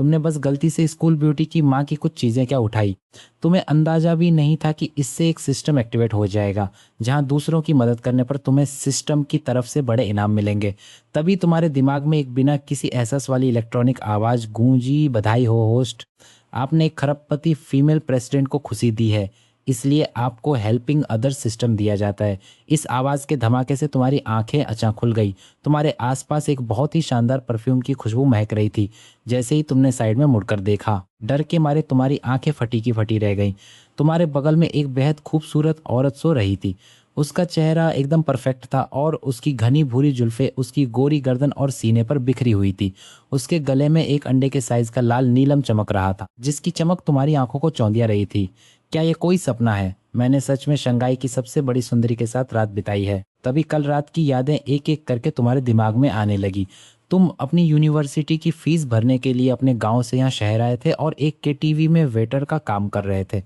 तुमने बस गलती से स्कूल ब्यूटी की माँ की कुछ चीजें क्या उठाई। तुम्हें अंदाजा भी नहीं था कि इससे एक सिस्टम एक्टिवेट हो जाएगा, जहां दूसरों की मदद करने पर तुम्हें सिस्टम की तरफ से बड़े इनाम मिलेंगे। तभी तुम्हारे दिमाग में एक बिना किसी एहसास वाली इलेक्ट्रॉनिक आवाज गूंजी, बधाई हो होस्ट, आपने एक खरबपति फीमेल प्रेसिडेंट को खुशी दी है, इसलिए आपको हेल्पिंग अदर सिस्टम दिया जाता है। इस आवाज़ के धमाके से तुम्हारी आंखें अचानक खुल गई। तुम्हारे आसपास एक बहुत ही शानदार परफ्यूम की खुशबू महक रही थी। जैसे ही तुमने साइड में मुड़कर देखा, डर के मारे तुम्हारी आंखें फटी की फटी रह गईं। तुम्हारे बगल में एक बेहद खूबसूरत औरत सो रही थी। उसका चेहरा एकदम परफेक्ट था और उसकी घनी भूरी जुल्फें उसकी गोरी गर्दन और सीने पर बिखरी हुई थी। उसके गले में एक अंडे के साइज का लाल नीलम चमक रहा था, जिसकी चमक तुम्हारी आंखों को चौंधिया रही थी। क्या ये कोई सपना है? मैंने सच में शंघाई की सबसे बड़ी सुंदरी के साथ रात बिताई है। तभी कल रात की यादें एक एक करके तुम्हारे दिमाग में आने लगी। तुम अपनी यूनिवर्सिटी की फीस भरने के लिए अपने गांव से यहाँ शहर आए थे और एक केटीवी में वेटर का काम कर रहे थे।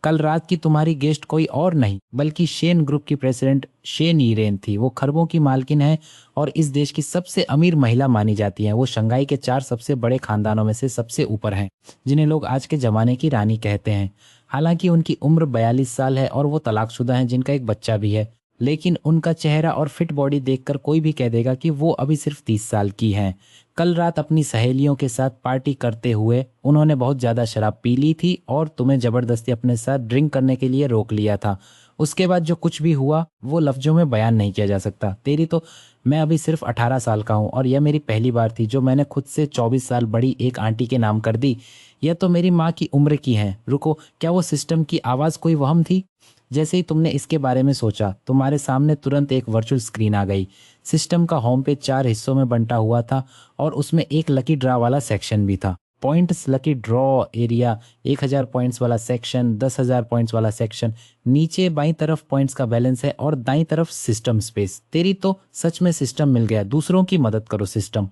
कल रात की तुम्हारी गेस्ट कोई और नहीं बल्कि शेन ग्रुप की प्रेसिडेंट शेन ईरेन थी। वो खरबों की मालकिन है और इस देश की सबसे अमीर महिला मानी जाती है। वो शंघाई के 4 सबसे बड़े खानदानों में से सबसे ऊपर हैं, जिन्हें लोग आज के जमाने की रानी कहते हैं। हालांकि उनकी उम्र 42 साल है और वो तलाकशुदा हैं, जिनका एक बच्चा भी है। लेकिन उनका चेहरा और फिट बॉडी देखकर कोई भी कह देगा कि वो अभी सिर्फ 30 साल की हैं। कल रात अपनी सहेलियों के साथ पार्टी करते हुए उन्होंने बहुत ज़्यादा शराब पी ली थी और तुम्हें ज़बरदस्ती अपने साथ ड्रिंक करने के लिए रोक लिया था। उसके बाद जो कुछ भी हुआ वो लफ्ज़ों में बयान नहीं किया जा सकता। तेरी तो मैं अभी सिर्फ 18 साल का हूँ और यह मेरी पहली बार थी जो मैंने खुद से 24 साल बड़ी एक आंटी के नाम कर दी। यह तो मेरी माँ की उम्र की हैं। रुको, क्या वो सिस्टम की आवाज़ कोई वहम थी? जैसे ही तुमने इसके बारे में सोचा, तुम्हारे सामने तुरंत एक वर्चुअल स्क्रीन आ गई। सिस्टम का होम पेज 4 हिस्सों में बंटा हुआ था और उसमें एक लकी ड्रा वाला सेक्शन भी था। Points lucky draw area, 1000 points वाला सेक्शन, 10,000 पॉइंट्स वाला सेक्शन। नीचे बाईं तरफ पॉइंट्स का बैलेंस है और दाईं तरफ सिस्टम स्पेस। तेरी तो सच में सिस्टम मिल गया। दूसरों की मदद करो सिस्टम।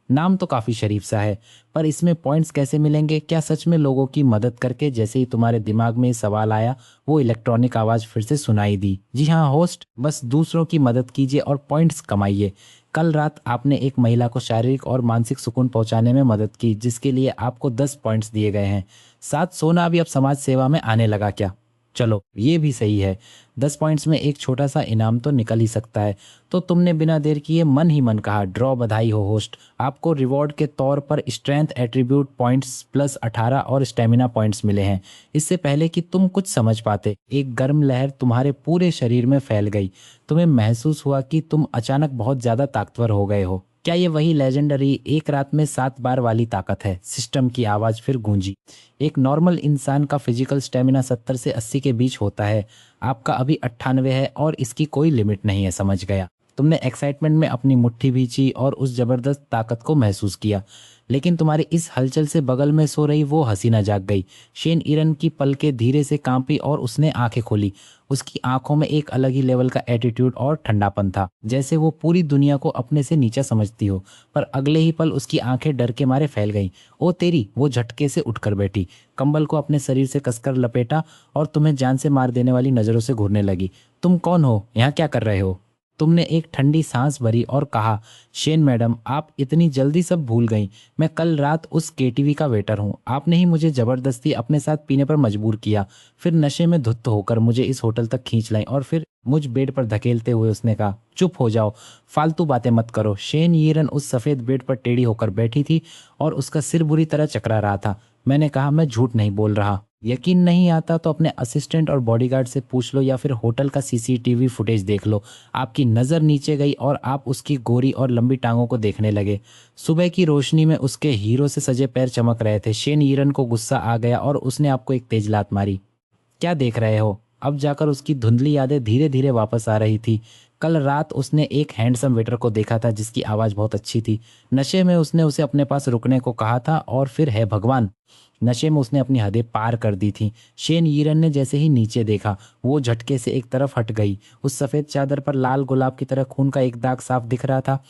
नाम तो काफी शरीफ सा है, पर इसमें पॉइंट्स कैसे मिलेंगे? क्या सच में लोगों की मदद करके? जैसे ही तुम्हारे दिमाग में ये सवाल आया, वो इलेक्ट्रॉनिक आवाज फिर से सुनाई दी। जी हाँ होस्ट, बस दूसरों की मदद कीजिए और पॉइंट्स कमाइए। कल रात आपने एक महिला को शारीरिक और मानसिक सुकून पहुंचाने में मदद की, जिसके लिए आपको 10 पॉइंट्स दिए गए हैं। साथ सोना भी अब समाज सेवा में आने लगा क्या? चलो ये भी सही है, 10 पॉइंट्स में एक छोटा सा इनाम तो निकल ही सकता है। तो तुमने बिना देर किए मन ही मन कहा, ड्रॉ, बधाई हो होस्ट। आपको रिवॉर्ड के तौर पर स्ट्रेंथ एट्रीब्यूट पॉइंट्स प्लस 18 और स्टेमिना पॉइंट्स मिले हैं। इससे पहले कि तुम कुछ समझ पाते, एक गर्म लहर तुम्हारे पूरे शरीर में फैल गई। तुम्हें महसूस हुआ कि तुम अचानक बहुत ज्यादा ताकतवर हो गए हो। क्या ये वही लेजेंडरी एक रात में 7 बार वाली ताकत है? सिस्टम की आवाज फिर गूंजी। एक नॉर्मल इंसान का फिजिकल स्टेमिना 70 से 80 के बीच होता है। आपका अभी 98 है और इसकी कोई लिमिट नहीं है, समझ गया। तुमने एक्साइटमेंट में अपनी मुट्ठी भींची और उस जबरदस्त ताकत को महसूस किया। लेकिन तुम्हारी इस हलचल से बगल में सो रही वो हसीना जाग गई। शेन ईरन की पलकें धीरे से कांपी और उसने आंखें खोली। उसकी आंखों में एक अलग ही लेवल का एटीट्यूड और ठंडापन था, जैसे वो पूरी दुनिया को अपने से नीचा समझती हो। पर अगले ही पल उसकी आंखें डर के मारे फैल गईं। ओ तेरी! वो झटके से उठकर बैठी, कंबल को अपने शरीर से कसकर लपेटा और तुम्हें जान से मार देने वाली नजरों से घूरने लगी। तुम कौन हो? यहाँ क्या कर रहे हो? तुमने एक ठंडी सांस भरी और कहा, शेन मैडम, आप इतनी जल्दी सब भूल गईं। मैं कल रात उस केटीवी का वेटर हूँ। आपने ही मुझे जबरदस्ती अपने साथ पीने पर मजबूर किया, फिर नशे में धुत होकर मुझे इस होटल तक खींच लाई और फिर मुझ बेड पर धकेलते हुए उसने कहा, चुप हो जाओ, फालतू बातें मत करो। शेन यीरन उस सफेद बेड पर टेढ़ी होकर बैठी थी और उसका सिर बुरी तरह चकरा रहा था। मैंने कहा, मैं झूठ नहीं बोल रहा। यकीन नहीं आता तो अपने असिस्टेंट और बॉडीगार्ड से पूछ लो या फिर होटल का सीसीटीवी फुटेज देख लो। आपकी नज़र नीचे गई और आप उसकी गोरी और लंबी टांगों को देखने लगे। सुबह की रोशनी में उसके हीरो से सजे पैर चमक रहे थे। शेन यीरन को गुस्सा आ गया और उसने आपको एक तेज लात मारी। क्या देख रहे हो? अब जाकर उसकी धुंधली यादें धीरे धीरे वापस आ रही थी। कल रात उसने एक हैंडसम वेटर को देखा था जिसकी आवाज़ बहुत अच्छी थी। नशे में उसने उसे अपने पास रुकने को कहा था और फिर है भगवान, नशे में उसने अपनी हदें पार कर दी थी। शेन यीरन ने जैसे ही नीचे देखा, वो झटके से एक तरफ हट गई। उस सफ़ेद चादर पर लाल गुलाब की तरह खून का एक दाग साफ दिख रहा था।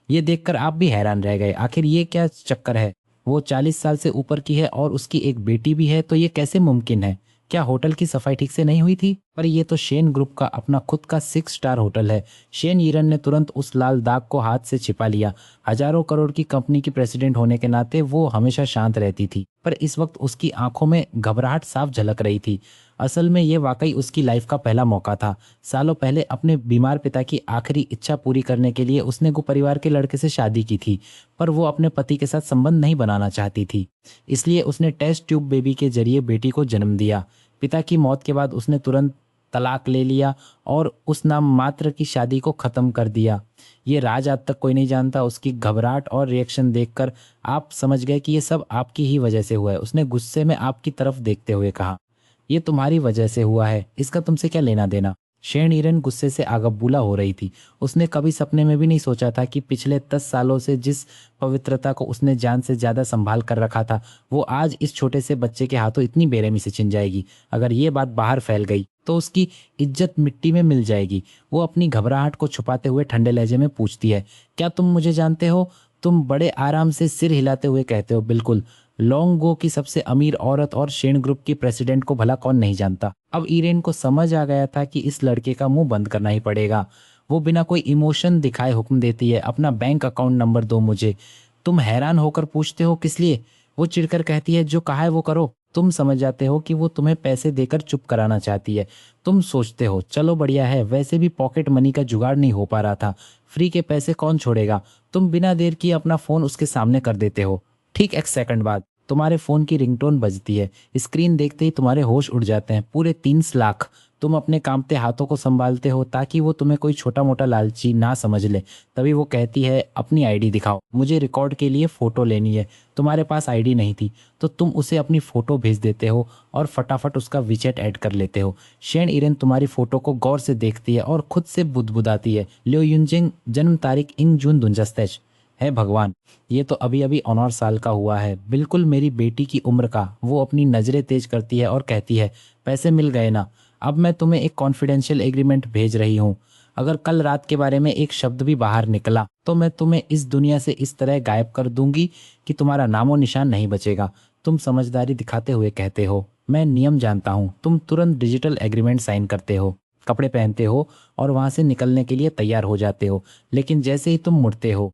ये देखकर आप भी हैरान रह गए। आखिर ये क्या चक्कर है? वो 40 साल से ऊपर की है और उसकी एक बेटी भी है, तो ये कैसे मुमकिन है? क्या होटल की सफाई ठीक से नहीं हुई थी? पर ये तो शेन ग्रुप का अपना खुद का 6 स्टार होटल है। शेन ईरन ने तुरंत उस लाल दाग को हाथ से छिपा लिया। हजारों करोड़ की कंपनी की प्रेसिडेंट होने के नाते वो हमेशा शांत रहती थी, पर इस वक्त उसकी आंखों में घबराहट साफ झलक रही थी। असल में ये वाकई उसकी लाइफ का पहला मौका था। सालों पहले अपने बीमार पिता की आखिरी इच्छा पूरी करने के लिए उसने गो परिवार के लड़के से शादी की थी, पर वो अपने पति के साथ संबंध नहीं बनाना चाहती थी। इसलिए उसने टेस्ट ट्यूब बेबी के जरिए बेटी को जन्म दिया। पिता की मौत के बाद उसने तुरंत तलाक ले लिया और उस नाम मात्र की शादी को खत्म कर दिया। ये राज आज तक कोई नहीं जानता। उसकी घबराहट और रिएक्शन देखकर आप समझ गए कि ये सब आपकी ही वजह से हुआ है। उसने गुस्से में आपकी तरफ देखते हुए कहा, ये तुम्हारी वजह से हुआ है, इसका तुमसे क्या लेना देना? शेन ईरन गुस्से से आगबूला हो रही थी। उसने कभी सपने में भी नहीं सोचा था कि पिछले 10 सालों से जिस पवित्रता को उसने जान से ज्यादा संभाल कर रखा था, वो आज इस छोटे से बच्चे के हाथों इतनी बेरहमी से छिन जाएगी। अगर ये बात बाहर फैल गई तो उसकी इज्जत मिट्टी में मिल जाएगी। वो अपनी घबराहट को छुपाते हुए ठंडे लहजे में पूछती है, क्या तुम मुझे जानते हो? तुम बड़े आराम से सिर हिलाते हुए कहते हो, बिल्कुल। लोंगो की सबसे अमीर औरत और शेन ग्रुप की प्रेसिडेंट को भला कौन नहीं जानता। अब इरेन को समझ आ गया था कि इस लड़के का मुंह बंद करना ही पड़ेगा। वो बिना कोई इमोशन दिखाए हुक्म देती है, अपना बैंक अकाउंट नंबर दो मुझे। तुम हैरान होकर पूछते हो किस लिए? वो चिढ़कर कहती है, जो कहा है वो करो। तुम समझ जाते हो कि वो तुम्हें पैसे देकर चुप कराना चाहती है। तुम सोचते हो चलो बढ़िया है, वैसे भी पॉकेट मनी का जुगाड़ नहीं हो पा रहा था, फ्री के पैसे कौन छोड़ेगा। तुम बिना देर किए अपना फोन उसके सामने कर देते हो। ठीक 1 सेकंड बाद तुम्हारे फोन की रिंगटोन बजती है। स्क्रीन देखते ही तुम्हारे होश उड़ जाते हैं। पूरे 30 लाख। तुम अपने कांपते हाथों को संभालते हो ताकि वो तुम्हें कोई छोटा मोटा लालची ना समझ ले। तभी वो कहती है, अपनी आईडी दिखाओ, मुझे रिकॉर्ड के लिए फोटो लेनी है। तुम्हारे पास आईडी नहीं थी तो तुम उसे अपनी फोटो भेज देते हो और फटाफट उसका विचेट ऐड कर लेते हो। शेन इरेन तुम्हारी फोटो को गौर से देखती है और खुद से बुदबुदाती है, लियो युनजिंग, जन्म तारीख इंग जून 2023। है भगवान, ये तो अभी अभी 19 साल का हुआ है, बिल्कुल मेरी बेटी की उम्र का। वो अपनी नज़रें तेज करती है और कहती है, पैसे मिल गए ना? अब मैं तुम्हें एक कॉन्फिडेंशियल एग्रीमेंट भेज रही हूँ। अगर कल रात के बारे में एक शब्द भी बाहर निकला तो मैं तुम्हें इस दुनिया से इस तरह गायब कर दूंगी कि तुम्हारा नामो निशान नहीं बचेगा। तुम समझदारी दिखाते हुए कहते हो, मैं नियम जानता हूँ। तुम तुरंत डिजिटल एग्रीमेंट साइन करते हो, कपड़े पहनते हो और वहां से निकलने के लिए तैयार हो जाते हो। लेकिन जैसे ही तुम मुड़ते हो,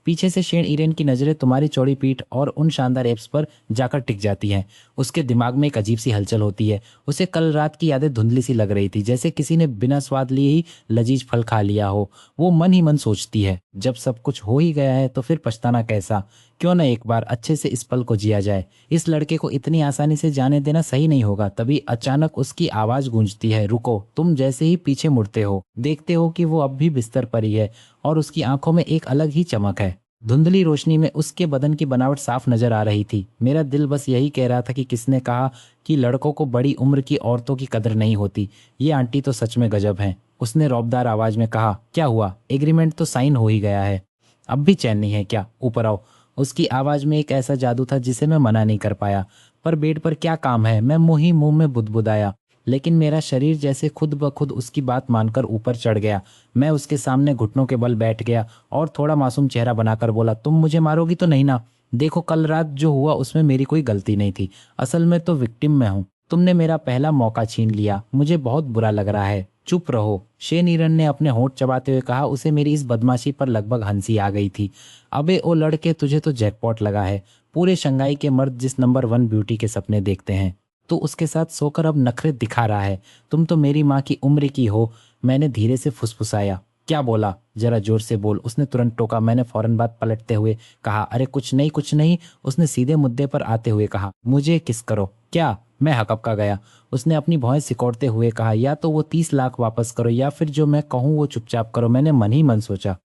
पीछे से शेन इरेन की नज़रें तुम्हारी चौड़ी पीठ और उन शानदार एप्स पर जाकर टिक जाती हैं। उसके दिमाग में एक अजीब सी हलचल होती है। उसे कल रात की यादें धुंधली सी लग रही थी, जैसे किसी ने बिना स्वाद लिए ही लजीज फल खा लिया हो। वो मन ही मन सोचती है, जब सब कुछ हो ही गया है तो फिर पछताना कैसा? क्यों ना एक बार अच्छे से इस पल को जिया जाए। इस लड़के को इतनी आसानी से जाने देना सही नहीं होगा। तभी अचानक उसकी आवाज गूंजती है, रुको। तुम जैसे ही पीछे मुड़ते हो, देखते हो कि वो अब भी बिस्तर पर ही है और उसकी आंखों में एक अलग ही चमक है। धुंधली रोशनी में उसके बदन की बनावट साफ नजर आ रही थी। मेरा दिल बस यही कह रहा था कि किसने कहा कि लड़कों को बड़ी उम्र की औरतों की कदर नहीं होती। ये आंटी तो सच में गजब हैं। उसने रौबदार आवाज में कहा, क्या हुआ? एग्रीमेंट तो साइन हो ही गया है, अब भी चैन नहीं है क्या? ऊपर आओ। उसकी आवाज में एक ऐसा जादू था जिसे मैं मना नहीं कर पाया। पर बेड पर क्या काम है? मैं मुंह ही मुंह में बुदबुदाया, लेकिन मेरा शरीर जैसे खुद ब खुद उसकी बात मानकर ऊपर चढ़ गया। मैं उसके सामने घुटनों के बल बैठ गया और थोड़ा मासूम चेहरा बनाकर बोला, तुम मुझे मारोगी तो नहीं ना? देखो, कल रात जो हुआ उसमें मेरी कोई गलती नहीं थी। असल में तो विक्टिम मैं हूँ। तुमने मेरा पहला मौका छीन लिया, मुझे बहुत बुरा लग रहा है। चुप रहो, शेन ईरन ने अपने होंठ चबाते हुए कहा। उसे मेरी इस बदमाशी पर लगभग हंसी आ गई थी। अबे ओ लड़के, तुझे तो जैकपॉट लगा है। पूरे शंघाई के मर्द जिस नंबर 1 ब्यूटी के सपने देखते हैं, तो उसके साथ सोकर अब नखरे दिखा रहा है। तुम तो मेरी माँ की उम्र की हो। मैंने धीरे से फुसफुसाया। क्या बोला? जरा जोर से बोल, उसने तुरंत टोका। मैंने फौरन बात पलटते हुए कहा, अरे कुछ नहीं कुछ नहीं। उसने सीधे मुद्दे पर आते हुए कहा, मुझे किस करो। क्या? मैं हकपका गया। उसने अपनी भौहें सिकोड़ते हुए कहा, या तो वो 30 लाख वापस करो या फिर जो मैं कहूँ वो चुपचाप करो। मैंने मन ही मन सोचा,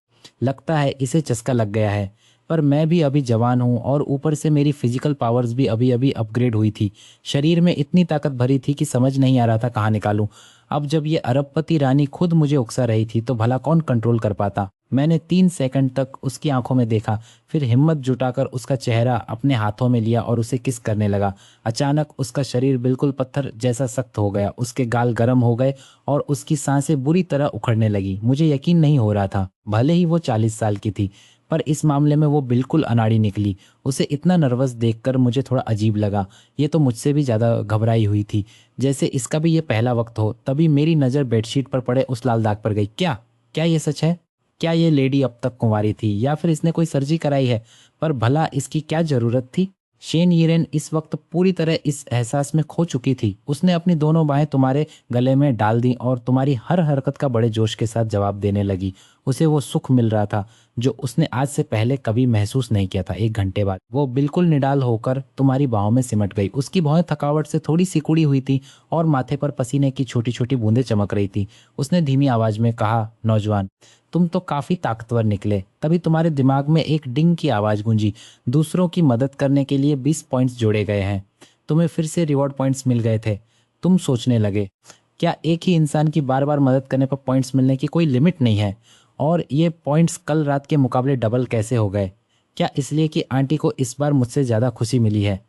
लगता है इसे चस्का लग गया है। पर मैं भी अभी जवान हूँ और ऊपर से मेरी फिजिकल पावर्स भी अभी अभी अपग्रेड हुई थी। शरीर में इतनी ताकत भरी थी कि समझ नहीं आ रहा था कहाँ निकालूं। अब जब ये अरबपति रानी खुद मुझे उकसा रही थी तो भला कौन कंट्रोल कर पाता। मैंने 3 सेकंड तक उसकी आंखों में देखा, फिर हिम्मत जुटाकर उसका चेहरा अपने हाथों में लिया और उसे किस करने लगा। अचानक उसका शरीर बिल्कुल पत्थर जैसा सख्त हो गया, उसके गाल गर्म हो गए और उसकी सांसें बुरी तरह उखड़ने लगी। मुझे यकीन नहीं हो रहा था, भले ही वो 40 साल की थी, पर इस मामले में वो बिल्कुल अनाड़ी निकली। उसे इतना नर्वस देखकर मुझे थोड़ा अजीब लगा। ये तो मुझसे भी ज़्यादा घबराई हुई थी, जैसे इसका भी ये पहला वक्त हो। तभी मेरी नज़र बेडशीट पर पड़े उस लाल दाग पर गई। क्या क्या ये सच है? क्या ये लेडी अब तक कुंवारी थी या फिर इसने कोई सर्जरी कराई है? पर भला इसकी क्या ज़रूरत थी? शेन यीरेन इस वक्त पूरी तरह इस एहसास में खो चुकी थी। उसने अपनी दोनों बाहें तुम्हारे गले में डाल दी और तुम्हारी हर हरकत का बड़े जोश के साथ जवाब देने लगी। उसे वो सुख मिल रहा था जो उसने आज से पहले कभी महसूस नहीं किया था। 1 घंटे बाद वो बिल्कुल निडाल होकर तुम्हारी बाहों में सिमट गई। उसकी बाहें थकावट से थोड़ी सिकुड़ी हुई थी और माथे पर पसीने की छोटी छोटी बूंदें चमक रही थी। उसने धीमी आवाज में कहा, नौजवान, तुम तो काफी ताकतवर निकले। तभी तुम्हारे दिमाग में एक डिंग की आवाज गूंजी। दूसरों की मदद करने के लिए 20 पॉइंट्स जोड़े गए हैं। तुम्हें फिर से रिवॉर्ड पॉइंट्स मिल गए थे। तुम सोचने लगे, क्या एक ही इंसान की बार बार मदद करने पर पॉइंट्स मिलने की कोई लिमिट नहीं है? और ये पॉइंट्स कल रात के मुकाबले डबल कैसे हो गए? क्या इसलिए कि आंटी को इस बार मुझसे ज़्यादा खुशी मिली है?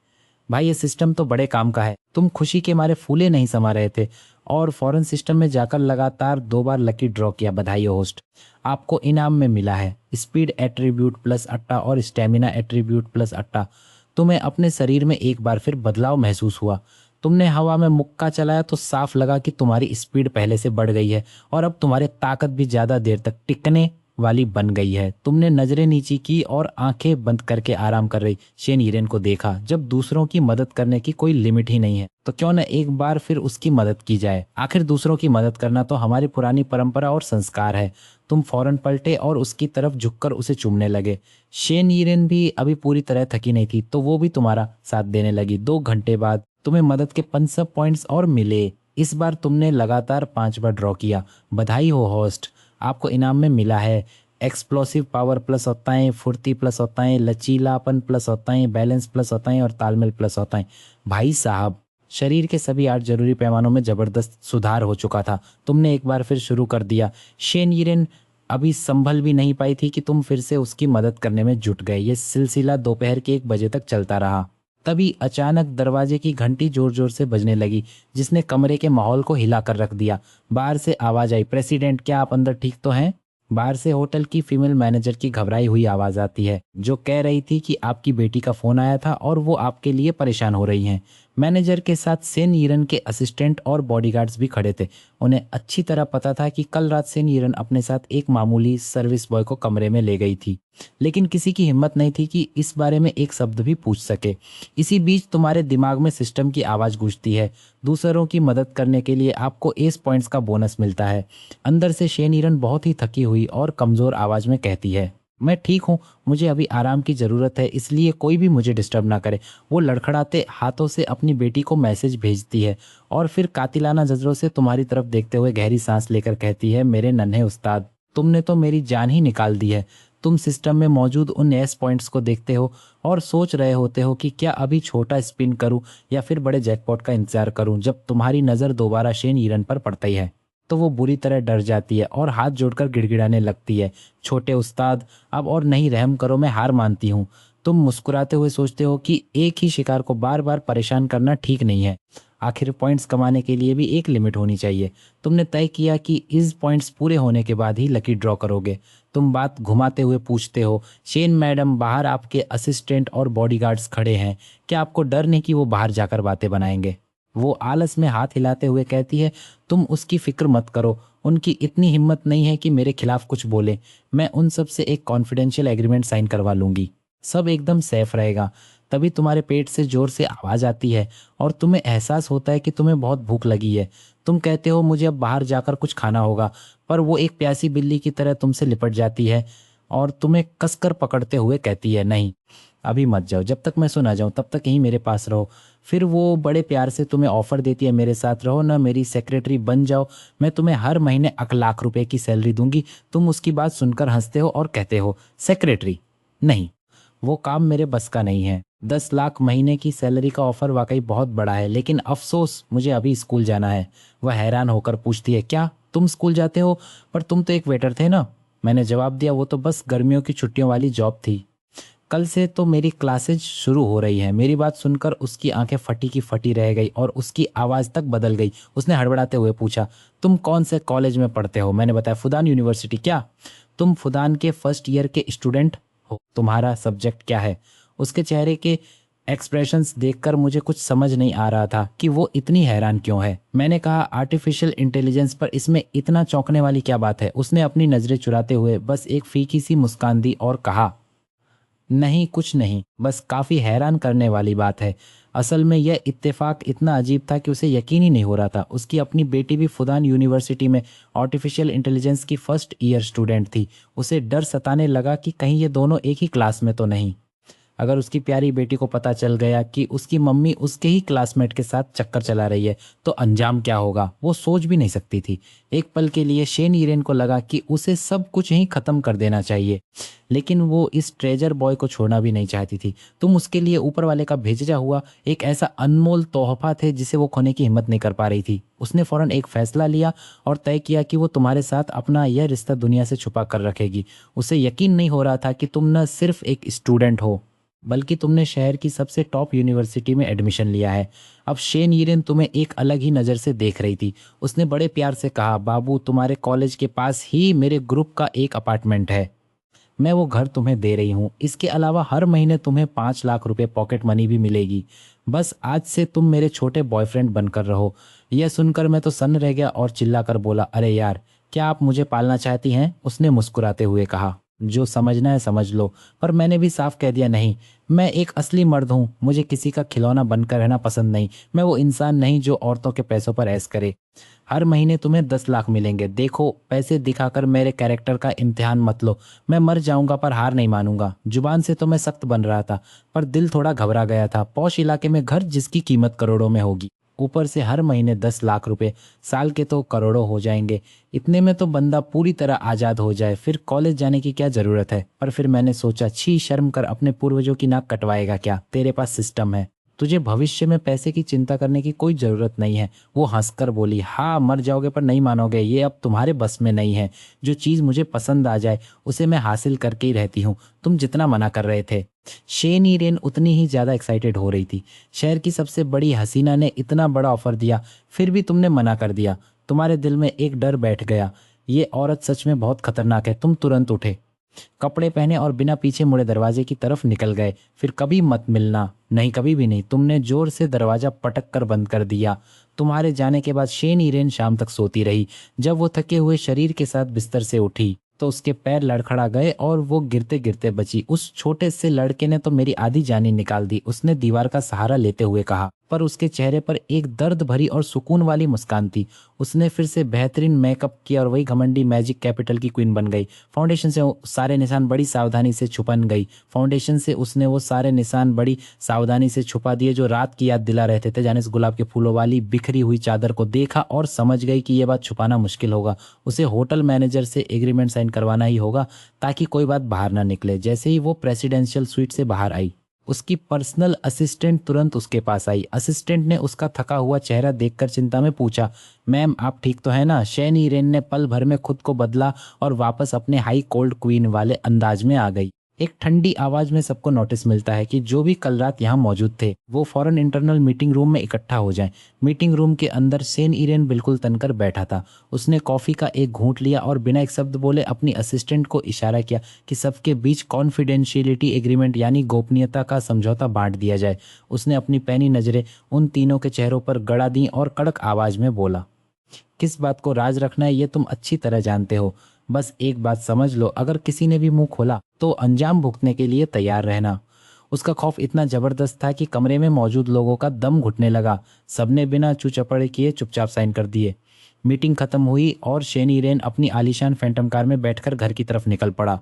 भाई, ये सिस्टम तो बड़े काम का है। तुम खुशी के मारे फूले नहीं समा रहे थे और फॉरेन सिस्टम में जाकर लगातार 2 बार लकी ड्रॉ किया। बधाई हो होस्ट, आपको इनाम में मिला है स्पीड एट्रीब्यूट प्लस अट्टा और स्टेमिना एट्रीब्यूट प्लस अट्टा। तुम्हें अपने शरीर में एक बार फिर बदलाव महसूस हुआ। तुमने हवा में मुक्का चलाया तो साफ लगा कि तुम्हारी स्पीड पहले से बढ़ गई है और अब तुम्हारी ताकत भी ज्यादा देर तक टिकने वाली बन गई है। तुमने नजरें नीची की और आंखें बंद करके आराम कर रही शेन यीरेन को देखा। जब दूसरों की मदद करने की कोई लिमिट ही नहीं है तो क्यों न एक बार फिर उसकी मदद की जाए। आखिर दूसरों की मदद करना तो हमारी पुरानी परंपरा और संस्कार है। तुम फौरन पलटे और उसकी तरफ झुककर उसे चूमने लगे। शेन यीरेन भी अभी पूरी तरह थकी नहीं थी तो वो भी तुम्हारा साथ देने लगी। 2 घंटे बाद तुम्हें मदद के 50 पॉइंट्स और मिले। इस बार तुमने लगातार 5 बार ड्रॉ किया। बधाई हो होस्ट, आपको इनाम में मिला है एक्सप्लोसिव पावर प्लस होता है, फुर्ती प्लस होता है, लचीलापन प्लस होता है, बैलेंस प्लस होता है और तालमेल प्लस होता है। भाई साहब, शरीर के सभी 8 जरूरी पैमानों में जबरदस्त सुधार हो चुका था। तुमने एक बार फिर शुरू कर दिया। शेन यीरेन अभी संभल भी नहीं पाई थी कि तुम फिर से उसकी मदद करने में जुट गए। ये सिलसिला दोपहर के 1 बजे तक चलता रहा। तभी अचानक दरवाजे की घंटी जोर जोर से बजने लगी जिसने कमरे के माहौल को हिला कर रख दिया। बाहर से आवाज आई, प्रेसिडेंट, क्या आप अंदर ठीक तो हैं? बाहर से होटल की फीमेल मैनेजर की घबराई हुई आवाज आती है जो कह रही थी कि आपकी बेटी का फोन आया था और वो आपके लिए परेशान हो रही हैं। मैनेजर के साथ सेन यीरेन के असिस्टेंट और बॉडीगार्ड्स भी खड़े थे। उन्हें अच्छी तरह पता था कि कल रात सेन यीरेन अपने साथ एक मामूली सर्विस बॉय को कमरे में ले गई थी, लेकिन किसी की हिम्मत नहीं थी कि इस बारे में एक शब्द भी पूछ सके। इसी बीच तुम्हारे दिमाग में सिस्टम की आवाज गूंजती है, दूसरों की मदद करने के लिए आपको एस पॉइंट्स का बोनस मिलता है। अंदर से शेन यीरेन बहुत ही थकी हुई और कमजोर आवाज में कहती है, मैं ठीक हूँ, मुझे अभी आराम की ज़रूरत है, इसलिए कोई भी मुझे डिस्टर्ब ना करे। वो लड़खड़ाते हाथों से अपनी बेटी को मैसेज भेजती है और फिर कातिलाना नज़रों से तुम्हारी तरफ देखते हुए गहरी सांस लेकर कहती है, मेरे नन्हे उस्ताद, तुमने तो मेरी जान ही निकाल दी है। तुम सिस्टम में मौजूद उन एस पॉइंट्स को देखते हो और सोच रहे होते हो कि क्या अभी छोटा स्पिन करूं या फिर बड़े जैकपॉट का इंतजार करूं। जब तुम्हारी नज़र दोबारा शेन यीरेन पर पड़ती है तो वो बुरी तरह डर जाती है और हाथ जोड़कर गिड़गिड़ाने लगती है, छोटे उस्ताद, अब और नहीं, रहम करो, मैं हार मानती हूँ। तुम मुस्कुराते हुए सोचते हो कि एक ही शिकार को बार बार परेशान करना ठीक नहीं है। आखिर पॉइंट्स कमाने के लिए भी एक लिमिट होनी चाहिए। तुमने तय किया कि इस पॉइंट्स पूरे होने के बाद ही लकी ड्रॉ करोगे। तुम बात घुमाते हुए पूछते हो, शेन मैडम, बाहर आपके असिस्टेंट और बॉडीगार्ड्स खड़े हैं, क्या आपको डर नहीं कि वो बाहर जाकर बातें बनाएंगे? वो आलस में हाथ हिलाते हुए कहती है, तुम उसकी फिक्र मत करो, उनकी इतनी हिम्मत नहीं है कि मेरे खिलाफ कुछ बोले। मैं उन सब से एक कॉन्फिडेंशियल एग्रीमेंट साइन करवा लूंगी, सब एकदम सेफ रहेगा। तभी तुम्हारे पेट से जोर से आवाज आती है और तुम्हें एहसास होता है कि तुम्हें बहुत भूख लगी है। तुम कहते हो, मुझे अब बाहर जाकर कुछ खाना होगा, पर वो एक प्यासी बिल्ली की तरह तुमसे लिपट जाती है और तुम्हें कसकर पकड़ते हुए कहती है, नहीं, अभी मत जाओ, जब तक मैं सो ना जाऊं तब तक यहीं मेरे पास रहो। फिर वो बड़े प्यार से तुम्हें ऑफर देती है, मेरे साथ रहो ना, मेरी सेक्रेटरी बन जाओ, मैं तुम्हें हर महीने 1 लाख रुपए की सैलरी दूंगी। तुम उसकी बात सुनकर हंसते हो और कहते हो, सेक्रेटरी नहीं, वो काम मेरे बस का नहीं है। 10 लाख महीने की सैलरी का ऑफर वाकई बहुत बड़ा है, लेकिन अफसोस, मुझे अभी स्कूल जाना है। वह हैरान होकर पूछती है, क्या तुम स्कूल जाते हो? पर तुम तो एक वेटर थे ना। मैंने जवाब दिया, वो तो बस गर्मियों की छुट्टियों वाली जॉब थी, कल से तो मेरी क्लासेज शुरू हो रही हैं। मेरी बात सुनकर उसकी आंखें फटी की फटी रह गई और उसकी आवाज़ तक बदल गई। उसने हड़बड़ाते हुए पूछा, तुम कौन से कॉलेज में पढ़ते हो? मैंने बताया, फुदान यूनिवर्सिटी। क्या तुम फुदान के फर्स्ट ईयर के स्टूडेंट? हो, तुम्हारा सब्जेक्ट क्या है? उसके चेहरे के एक्सप्रेशंस देखकर मुझे कुछ समझ नहीं आ रहा था कि वो इतनी हैरान क्यों है। मैंने कहा, आर्टिफिशियल इंटेलिजेंस, पर इसमें इतना चौंकने वाली क्या बात है? उसने अपनी नज़रें चुराते हुए बस एक फीकी सी मुस्कान दी और कहा, नहीं कुछ नहीं, बस काफ़ी हैरान करने वाली बात है। असल में यह इत्तेफाक इतना अजीब था कि उसे यकीन ही नहीं हो रहा था। उसकी अपनी बेटी भी फुदान यूनिवर्सिटी में आर्टिफिशियल इंटेलिजेंस की फर्स्ट ईयर स्टूडेंट थी। उसे डर सताने लगा कि कहीं ये दोनों एक ही क्लास में तो नहीं। अगर उसकी प्यारी बेटी को पता चल गया कि उसकी मम्मी उसके ही क्लासमेट के साथ चक्कर चला रही है तो अंजाम क्या होगा, वो सोच भी नहीं सकती थी। एक पल के लिए शेन ईरेन को लगा कि उसे सब कुछ ही खत्म कर देना चाहिए, लेकिन वो इस ट्रेजर बॉय को छोड़ना भी नहीं चाहती थी। तुम उसके लिए ऊपर वाले का भेजा हुआ एक ऐसा अनमोल तोहफा थे जिसे वो खोने की हिम्मत नहीं कर पा रही थी। उसने फौरन एक फैसला लिया और तय किया कि वो तुम्हारे साथ अपना यह रिश्ता दुनिया से छुपा कर रखेगी। उसे यकीन नहीं हो रहा था कि तुम न सिर्फ एक स्टूडेंट हो, बल्कि तुमने शहर की सबसे टॉप यूनिवर्सिटी में एडमिशन लिया है। अब शेन यीरेन तुम्हें एक अलग ही नज़र से देख रही थी। उसने बड़े प्यार से कहा, बाबू, तुम्हारे कॉलेज के पास ही मेरे ग्रुप का एक अपार्टमेंट है। मैं वो घर तुम्हें दे रही हूँ। इसके अलावा हर महीने तुम्हें 5 लाख रुपए पॉकेट मनी भी मिलेगी। बस आज से तुम मेरे छोटे बॉयफ्रेंड बनकर रहो। यह सुनकर मैं तो सन्न रह गया और चिल्लाकर बोला, अरे यार, क्या आप मुझे पालना चाहती हैं? उसने मुस्कुराते हुए कहा, जो समझना है समझ लो। पर मैंने भी साफ कह दिया, नहीं, मैं एक असली मर्द हूँ। मुझे किसी का खिलौना बनकर रहना पसंद नहीं। मैं वो इंसान नहीं जो औरतों के पैसों पर ऐश करे। हर महीने तुम्हें 10 लाख मिलेंगे। देखो, पैसे दिखाकर मेरे कैरेक्टर का इम्तिहान मत लो। मैं मर जाऊंगा पर हार नहीं मानूंगा। जुबान से तो मैं सख्त बन रहा था, पर दिल थोड़ा घबरा गया था। पौश इलाके में घर जिसकी कीमत करोड़ों में होगी, ऊपर से हर महीने 10 लाख रुपए, साल के तो करोड़ों हो जाएंगे। इतने में तो बंदा पूरी तरह आज़ाद हो जाए, फिर कॉलेज जाने की क्या ज़रूरत है? पर फिर मैंने सोचा, छी, शर्म कर, अपने पूर्वजों की नाक कटवाएगा क्या? तेरे पास सिस्टम है, तुझे भविष्य में पैसे की चिंता करने की कोई ज़रूरत नहीं है। वो हंसकर बोली, हाँ, मर जाओगे पर नहीं मानोगे, ये अब तुम्हारे बस में नहीं है। जो चीज़ मुझे पसंद आ जाए उसे मैं हासिल करके ही रहती हूँ। तुम जितना मना कर रहे थे, शेन ईरेन उतनी ही ज़्यादा एक्साइटेड हो रही थी। शहर की सबसे बड़ी हसीना ने इतना बड़ा ऑफर दिया, फिर भी तुमने मना कर दिया। तुम्हारे दिल में एक डर बैठ गया, ये औरत सच में बहुत खतरनाक है। तुम तुरंत उठे, कपड़े पहने और बिना पीछे मुड़े दरवाजे की तरफ निकल गए। फिर कभी मत मिलना, नहीं, कभी भी नहीं। तुमने जोर से दरवाजा पटक कर बंद कर दिया। तुम्हारे जाने के बाद शेन ईरेन शाम तक सोती रही। जब वो थके हुए शरीर के साथ बिस्तर से उठी तो उसके पैर लड़खड़ा गए और वो गिरते गिरते बची। उस छोटे से लड़के ने तो मेरी आधी जान ही निकाल दी, उसने दीवार का सहारा लेते हुए कहा। पर उसके चेहरे पर एक दर्द भरी और सुकून वाली मुस्कान थी। उसने फिर से बेहतरीन मेकअप किया और वही घमंडी मैजिक कैपिटल की क्वीन बन गई। फाउंडेशन से वो सारे निशान बड़ी सावधानी से छुपन गई। फाउंडेशन से उसने वो सारे निशान बड़ी सावधानी से छुपा दिए जो रात की याद दिला रहते थे। जाने से गुलाब के फूलों वाली बिखरी हुई चादर को देखा और समझ गई कि यह बात छुपाना मुश्किल होगा। उसे होटल मैनेजर से एग्रीमेंट साइन करवाना ही होगा ताकि कोई बात बाहर ना निकले। जैसे ही वो प्रेसिडेंशियल स्वीट से बाहर आई, उसकी पर्सनल असिस्टेंट तुरंत उसके पास आई। असिस्टेंट ने उसका थका हुआ चेहरा देखकर चिंता में पूछा, मैम, आप ठीक तो है ना? शेन ईरेन ने पल भर में खुद को बदला और वापस अपने हाई कोल्ड क्वीन वाले अंदाज में आ गई। एक ठंडी आवाज में सबको नोटिस मिलता है कि जो भी कल रात यहाँ मौजूद थे वो फौरन इंटरनल मीटिंग रूम में इकट्ठा हो जाएं। मीटिंग रूम के अंदर शेन ईरेन बिल्कुल तनकर बैठा था। उसने कॉफी का एक घूंट लिया और बिना एक शब्द बोले अपनी असिस्टेंट को इशारा किया कि सबके बीच कॉन्फिडेंशियलिटी एग्रीमेंट यानी गोपनीयता का समझौता बांट दिया जाए। उसने अपनी पैनी नजरें उन तीनों के चेहरों पर गड़ा दी और कड़क आवाज में बोला, किस बात को राज रखना है ये तुम अच्छी तरह जानते हो। बस एक बात समझ लो, अगर किसी ने भी मुंह खोला तो अंजाम भुगतने के लिए तैयार रहना। उसका खौफ इतना जबरदस्त था कि कमरे में मौजूद लोगों का दम घुटने लगा। सबने बिना चूचपड़े किए चुपचाप साइन कर दिए। मीटिंग खत्म हुई और शेन ईरेन अपनी आलीशान फैंटम कार में बैठकर घर की तरफ निकल पड़ा।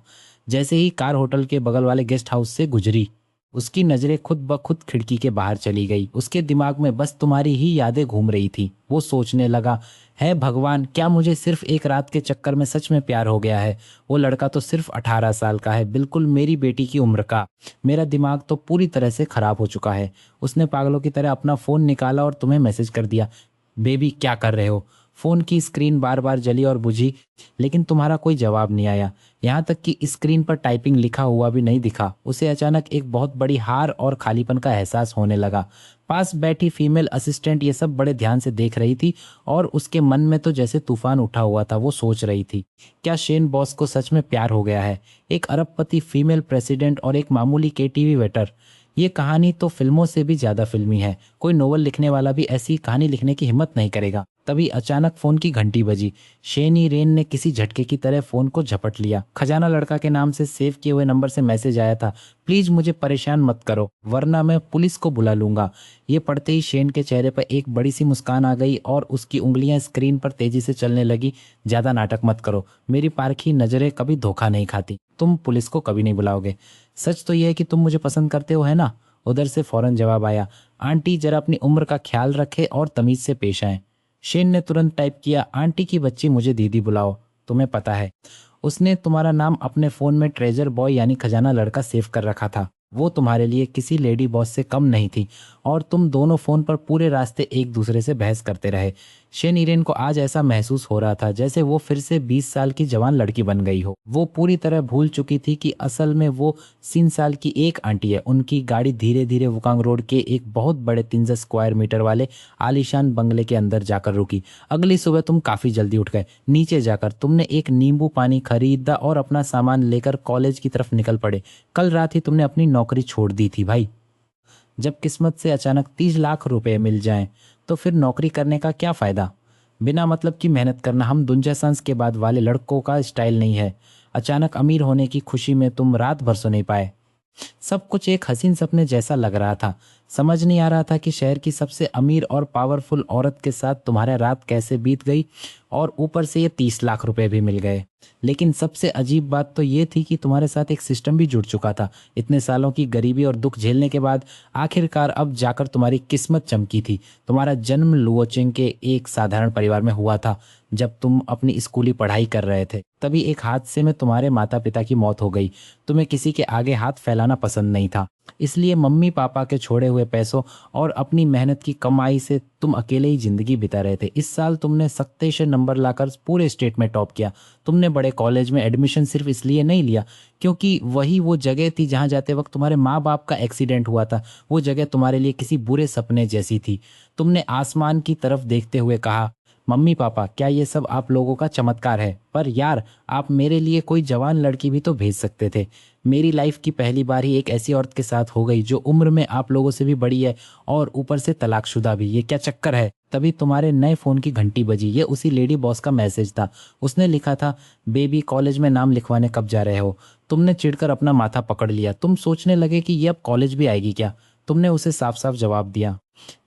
जैसे ही कार होटल के बगल वाले गेस्ट हाउस से गुजरी, उसकी नजरें खुद ब खुद खिड़की के बाहर चली गई। उसके दिमाग में बस तुम्हारी ही यादें घूम रही थी। वो सोचने लगा, है भगवान, क्या मुझे सिर्फ एक रात के चक्कर में सच में प्यार हो गया है? वो लड़का तो सिर्फ 18 साल का है, बिल्कुल मेरी बेटी की उम्र का। मेरा दिमाग तो पूरी तरह से खराब हो चुका है। उसने पागलों की तरह अपना फ़ोन निकाला और तुम्हें मैसेज कर दिया, बेबी क्या कर रहे हो? फ़ोन की स्क्रीन बार बार जली और बुझी, लेकिन तुम्हारा कोई जवाब नहीं आया। यहाँ तक कि स्क्रीन पर टाइपिंग लिखा हुआ भी नहीं दिखा। उसे अचानक एक बहुत बड़ी हार और खालीपन का एहसास होने लगा। पास बैठी फीमेल असिस्टेंट ये सब बड़े ध्यान से देख रही थी और उसके मन में तो जैसे तूफान उठा हुआ था। वो सोच रही थी, क्या शेन बॉस को सच में प्यार हो गया है? एक अरबपति, फीमेल प्रेसिडेंट और एक मामूली केटीवी वेटर। ये कहानी तो फिल्मों से भी ज्यादा फिल्मी है। कोई नोवेल लिखने वाला भी ऐसी कहानी लिखने की हिम्मत नहीं करेगा। तभी अचानक फोन की घंटी बजी। शेनी रेन ने किसी झटके की तरह फोन को झपट लिया। खजाना लड़का के नाम से सेव किए हुए नंबर से मैसेज आया था, प्लीज मुझे परेशान मत करो वरना मैं पुलिस को बुला लूंगा। ये पढ़ते ही शेन के चेहरे पर एक बड़ी सी मुस्कान आ गई और उसकी उंगलियां स्क्रीन पर तेजी से चलने लगी। ज्यादा नाटक मत करो, मेरी पारखी नजरें कभी धोखा नहीं खाती। तुम पुलिस को कभी नहीं बुलाओगे। सच तो यह है कि तुम मुझे पसंद करते हो, है ना? उधर से फौरन जवाब आया, आंटी जरा अपनी उम्र का ख्याल रखे और तमीज से पेश आए। शेन ने तुरंत टाइप किया, आंटी की बच्ची मुझे दीदी बुलाओ। तुम्हें पता है उसने तुम्हारा नाम अपने फोन में ट्रेजर बॉय यानी खजाना लड़का सेव कर रखा था। वो तुम्हारे लिए किसी लेडी बॉस से कम नहीं थी और तुम दोनों फोन पर पूरे रास्ते एक दूसरे से बहस करते रहे। शेन इरेन को आज ऐसा महसूस हो रहा था जैसे वो फिर से 20 साल की जवान लड़की बन गई हो। वो पूरी तरह भूल चुकी थी कि असल में वो 3 साल की एक आंटी है। उनकी गाड़ी धीरे धीरे वुकांग रोड के एक बहुत बड़े 300 स्क्वायर मीटर वाले आलीशान बंगले के अंदर जाकर रुकी। अगली सुबह तुम काफी जल्दी उठ गए। नीचे जाकर तुमने एक नींबू पानी खरीदा और अपना सामान लेकर कॉलेज की तरफ निकल पड़े। कल रात ही तुमने अपनी नौकरी छोड़ दी थी भाई। जब किस्मत से अचानक 30 लाख रुपए मिल जाएं तो फिर नौकरी करने का क्या फायदा? बिना मतलब की मेहनत करना हम दुंजा सांस के बाद वाले लड़कों का स्टाइल नहीं है। अचानक अमीर होने की खुशी में तुम रात भर सो नहीं पाए। सब कुछ एक हसीन सपने जैसा लग रहा था। समझ नहीं आ रहा था कि शहर की सबसे अमीर और पावरफुल औरत के साथ तुम्हारा रात कैसे बीत गई और ऊपर से ये 30 लाख रुपए भी मिल गए। लेकिन सबसे अजीब बात तो ये थी कि तुम्हारे साथ एक सिस्टम भी जुड़ चुका था। इतने सालों की गरीबी और दुख झेलने के बाद आखिरकार अब जाकर तुम्हारी किस्मत चमकी थी। तुम्हारा जन्म लुओचेंग के एक साधारण परिवार में हुआ था। जब तुम अपनी स्कूली पढ़ाई कर रहे थे तभी एक हादसे में तुम्हारे माता पिता की मौत हो गई। तुम्हें किसी के आगे हाथ फैलाना पसंद नहीं था, इसलिए मम्मी पापा के छोड़े हुए पैसों और अपनी मेहनत की कमाई से तुम अकेले ही जिंदगी बिता रहे थे। इस साल तुमने सख्ते से नंबर लाकर पूरे स्टेट में टॉप किया। तुमने बड़े कॉलेज में एडमिशन सिर्फ इसलिए नहीं लिया क्योंकि वही वो जगह थी जहां जाते वक्त तुम्हारे माँ बाप का एक्सीडेंट हुआ था। वो जगह तुम्हारे लिए किसी बुरे सपने जैसी थी। तुमने आसमान की तरफ देखते हुए कहा, मम्मी पापा क्या ये सब आप लोगों का चमत्कार है? पर यार आप मेरे लिए कोई जवान लड़की भी तो भेज सकते थे। मेरी लाइफ की पहली बार ही एक ऐसी औरत के साथ हो गई जो उम्र में आप लोगों से भी बड़ी है और ऊपर से तलाकशुदा भी। ये क्या चक्कर है? तभी तुम्हारे नए फोन की घंटी बजी। ये उसी लेडी बॉस का मैसेज था। उसने लिखा था, बेबी कॉलेज में नाम लिखवाने कब जा रहे हो? तुमने चिढ़कर अपना माथा पकड़ लिया। तुम सोचने लगे कि ये अब कॉलेज भी आएगी क्या? तुमने उसे साफ साफ जवाब दिया,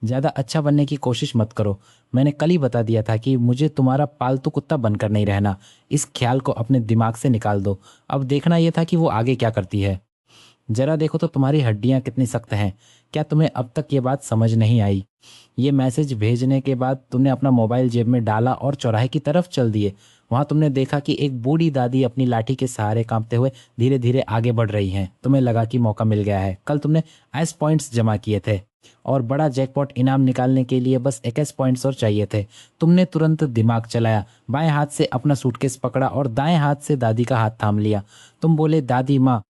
ज्यादा अच्छा बनने की कोशिश मत करो। मैंने कल ही बता दिया था कि मुझे तुम्हारा पालतू कुत्ता बनकर नहीं रहना। इस ख्याल को अपने दिमाग से निकाल दो। अब देखना यह था कि वो आगे क्या करती है। जरा देखो तो तुम्हारी हड्डियां कितनी सख्त हैं। क्या तुम्हें अब तक ये बात समझ नहीं आई? ये मैसेज भेजने के बाद तुमने अपना मोबाइल जेब में डाला और चौराहे की तरफ चल दिए। वहां तुमने देखा कि एक बूढ़ी दादी अपनी लाठी के सहारे कांपते हुए धीरे धीरे आगे बढ़ रही हैं। तुम्हें लगा कि मौका मिल गया है। कल तुमने एस पॉइंट्स जमा किए थे और बड़ा जैकपॉट इनाम निकालने के लिए बस 21 पॉइंट्स और चाहिए थे। तुमने तुरंत दिमाग चलाया, बाएं हाथ से अपना सूटकेस पकड़ा और दाएं हाथ से दादी का हाथ थाम लिया। तुम बोले, दादी माँ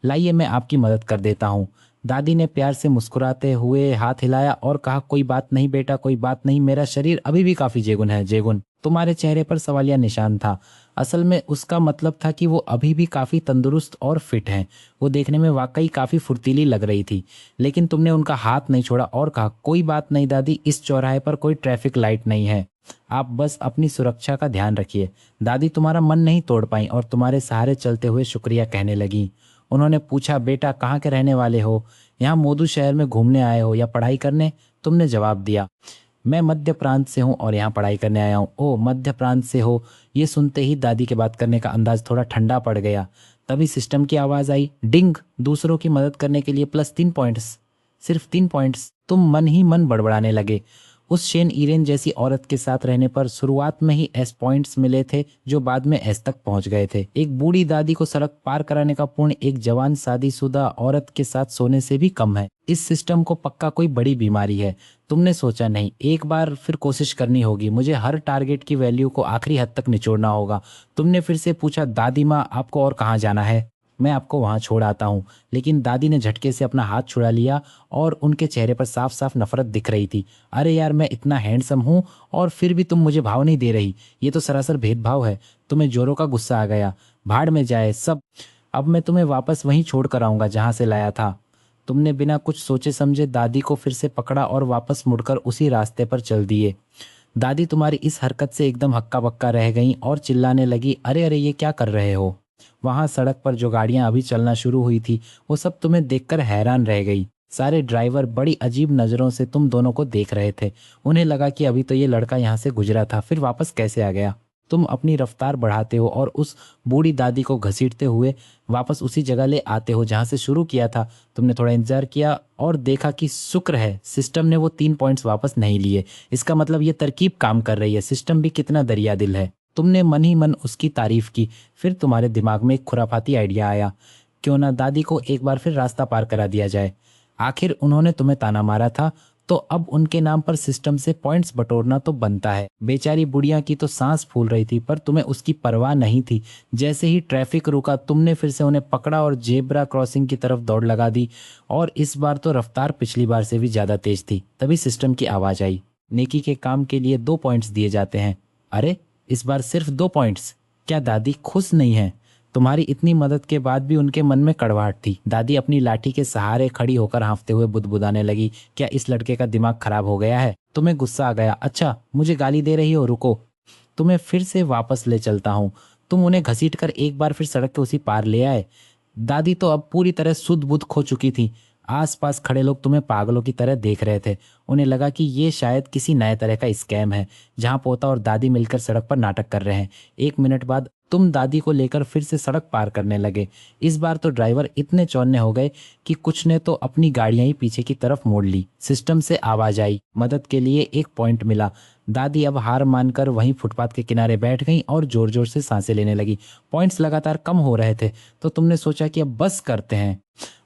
लाइए मैं आपकी मदद कर देता हूँ। दादी ने प्यार से मुस्कुराते हुए हाथ हिलाया और कहा, कोई बात नहीं बेटा, कोई बात नहीं, मेरा शरीर अभी भी काफी जेगुन है। जेगुन? तुम्हारे चेहरे पर सवालिया निशान था। असल में उसका मतलब था कि वो अभी भी काफी तंदुरुस्त और फिट हैं। वो देखने में वाकई काफी फुर्तीली लग रही थी। लेकिन तुमने उनका हाथ नहीं छोड़ा और कहा, कोई बात नहीं दादी, इस चौराहे पर कोई ट्रैफिक लाइट नहीं है, आप बस अपनी सुरक्षा का ध्यान रखिए। दादी तुम्हारा मन नहीं तोड़ पाई और तुम्हारे सहारे चलते हुए शुक्रिया कहने लगी। उन्होंने पूछा, बेटा कहाँ के रहने वाले हो? यहाँ मोदू शहर में घूमने आए हो या पढ़ाई करने? तुमने जवाब दिया, मैं मध्य प्रांत से हूँ और यहाँ पढ़ाई करने आया हूँ। ओह मध्य प्रांत से हो? ये सुनते ही दादी के बात करने का अंदाज थोड़ा ठंडा पड़ गया। तभी सिस्टम की आवाज आई, डिंग, दूसरों की मदद करने के लिए +3 पॉइंट्स, सिर्फ 3 पॉइंट्स। तुम मन ही मन बड़बड़ाने लगे। उस शेन ईरेन जैसी औरत के साथ रहने पर शुरुआत में ही एस पॉइंट्स मिले थे जो बाद में एस तक पहुंच गए थे। एक बूढ़ी दादी को सड़क पार कराने का पुण्य एक जवान शादीशुदा औरत के साथ सोने से भी कम है। इस सिस्टम को पक्का कोई बड़ी बीमारी है। तुमने सोचा नहीं, एक बार फिर कोशिश करनी होगी। मुझे हर टारगेट की वैल्यू को आखिरी हद तक निचोड़ना होगा। तुमने फिर से पूछा, दादी माँ आपको और कहाँ जाना है? मैं आपको वहां छोड़ आता हूँ। लेकिन दादी ने झटके से अपना हाथ छुड़ा लिया और उनके चेहरे पर साफ साफ नफरत दिख रही थी। अरे यार, मैं इतना हैंडसम हूँ और फिर भी तुम मुझे भाव नहीं दे रही। ये तो सरासर भेदभाव है। तुम्हें जोरों का गुस्सा आ गया। भाड़ में जाए सब। अब मैं तुम्हें वापस वहीं छोड़ कर आऊंगा जहां से लाया था। तुमने बिना कुछ सोचे समझे दादी को फिर से पकड़ा और वापस मुड़कर उसी रास्ते पर चल दिए। दादी तुम्हारी इस हरकत से एकदम हक्का बक्का रह गईं और चिल्लाने लगी, अरे अरे, ये क्या कर रहे हो? वहां सड़क पर जो गाड़ियां अभी चलना शुरू हुई थी वो सब तुम्हें देखकर हैरान रह गई। सारे ड्राइवर बड़ी अजीब नजरों से तुम दोनों को देख रहे थे। उन्हें लगा कि अभी तो ये लड़का यहाँ से गुजरा था, फिर वापस कैसे आ गया? तुम अपनी रफ्तार बढ़ाते हो और उस बूढ़ी दादी को घसीटते हुए वापस उसी जगह ले आते हो जहां से शुरू किया था। तुमने थोड़ा इंतजार किया और देखा कि शुक्र है सिस्टम ने वो 3 पॉइंट्स वापस नहीं लिए। इसका मतलब ये तरकीब काम कर रही है। सिस्टम भी कितना दरिया दिल है। तुमने मन ही मन उसकी तारीफ की। फिर तुम्हारे दिमाग में एक खुराफाती आइडिया आया, क्यों ना दादी को एक बार फिर रास्ता पार करा दिया जाए। आखिर उन्होंने तुम्हें ताना मारा था तो अब उनके नाम पर सिस्टम से पॉइंट्स बटोरना तो बनता है। बेचारी बुढ़िया की तो सांस फूल रही थी पर तुम्हें उसकी परवाह नहीं थी। जैसे ही ट्रैफिक रुका तुमने फिर से उन्हें पकड़ा और जेब्रा क्रॉसिंग की तरफ दौड़ लगा दी। और इस बार तो रफ्तार पिछली बार से भी ज्यादा तेज थी। तभी सिस्टम की आवाज आई, नेकी के काम के लिए 2 पॉइंट्स दिए जाते हैं। अरे, इस बार सिर्फ 2 पॉइंट्स? क्या दादी खुश नहीं है? तुम्हारी इतनी मदद के बाद भी उनके मन में कड़वाहट थी। दादी अपनी लाठी के सहारे खड़ी होकर हाँफते हुए बुदबुदाने लगी, क्या इस लड़के का दिमाग खराब हो गया है? तुम्हें गुस्सा आ गया? अच्छा, मुझे गाली दे रही हो? रुको, तुम्हें फिर से वापस ले चलता हूँ। तुम उन्हें घसीटकर एक बार फिर सड़क के उसी पार ले आए। दादी तो अब पूरी तरह सुध बुध खो चुकी थी। आसपास खड़े लोग तुम्हें पागलों की तरह देख रहे थे। उन्हें लगा कि ये शायद किसी नए तरह का स्कैम है जहां पोता और दादी मिलकर सड़क पर नाटक कर रहे हैं। 1 मिनट बाद तुम दादी को लेकर फिर से सड़क पार करने लगे। इस बार तो ड्राइवर इतने चौंने हो गए कि कुछ ने तो अपनी गाड़ियां ही पीछे की तरफ मोड़ ली। सिस्टम से आवाज आई, मदद के लिए 1 पॉइंट मिला। दादी अब हार मानकर वहीं फुटपाथ के किनारे बैठ गई और जोर जोर से सांसें लेने लगी। पॉइंट्स लगातार कम हो रहे थे तो तुमने सोचा कि अब बस करते हैं,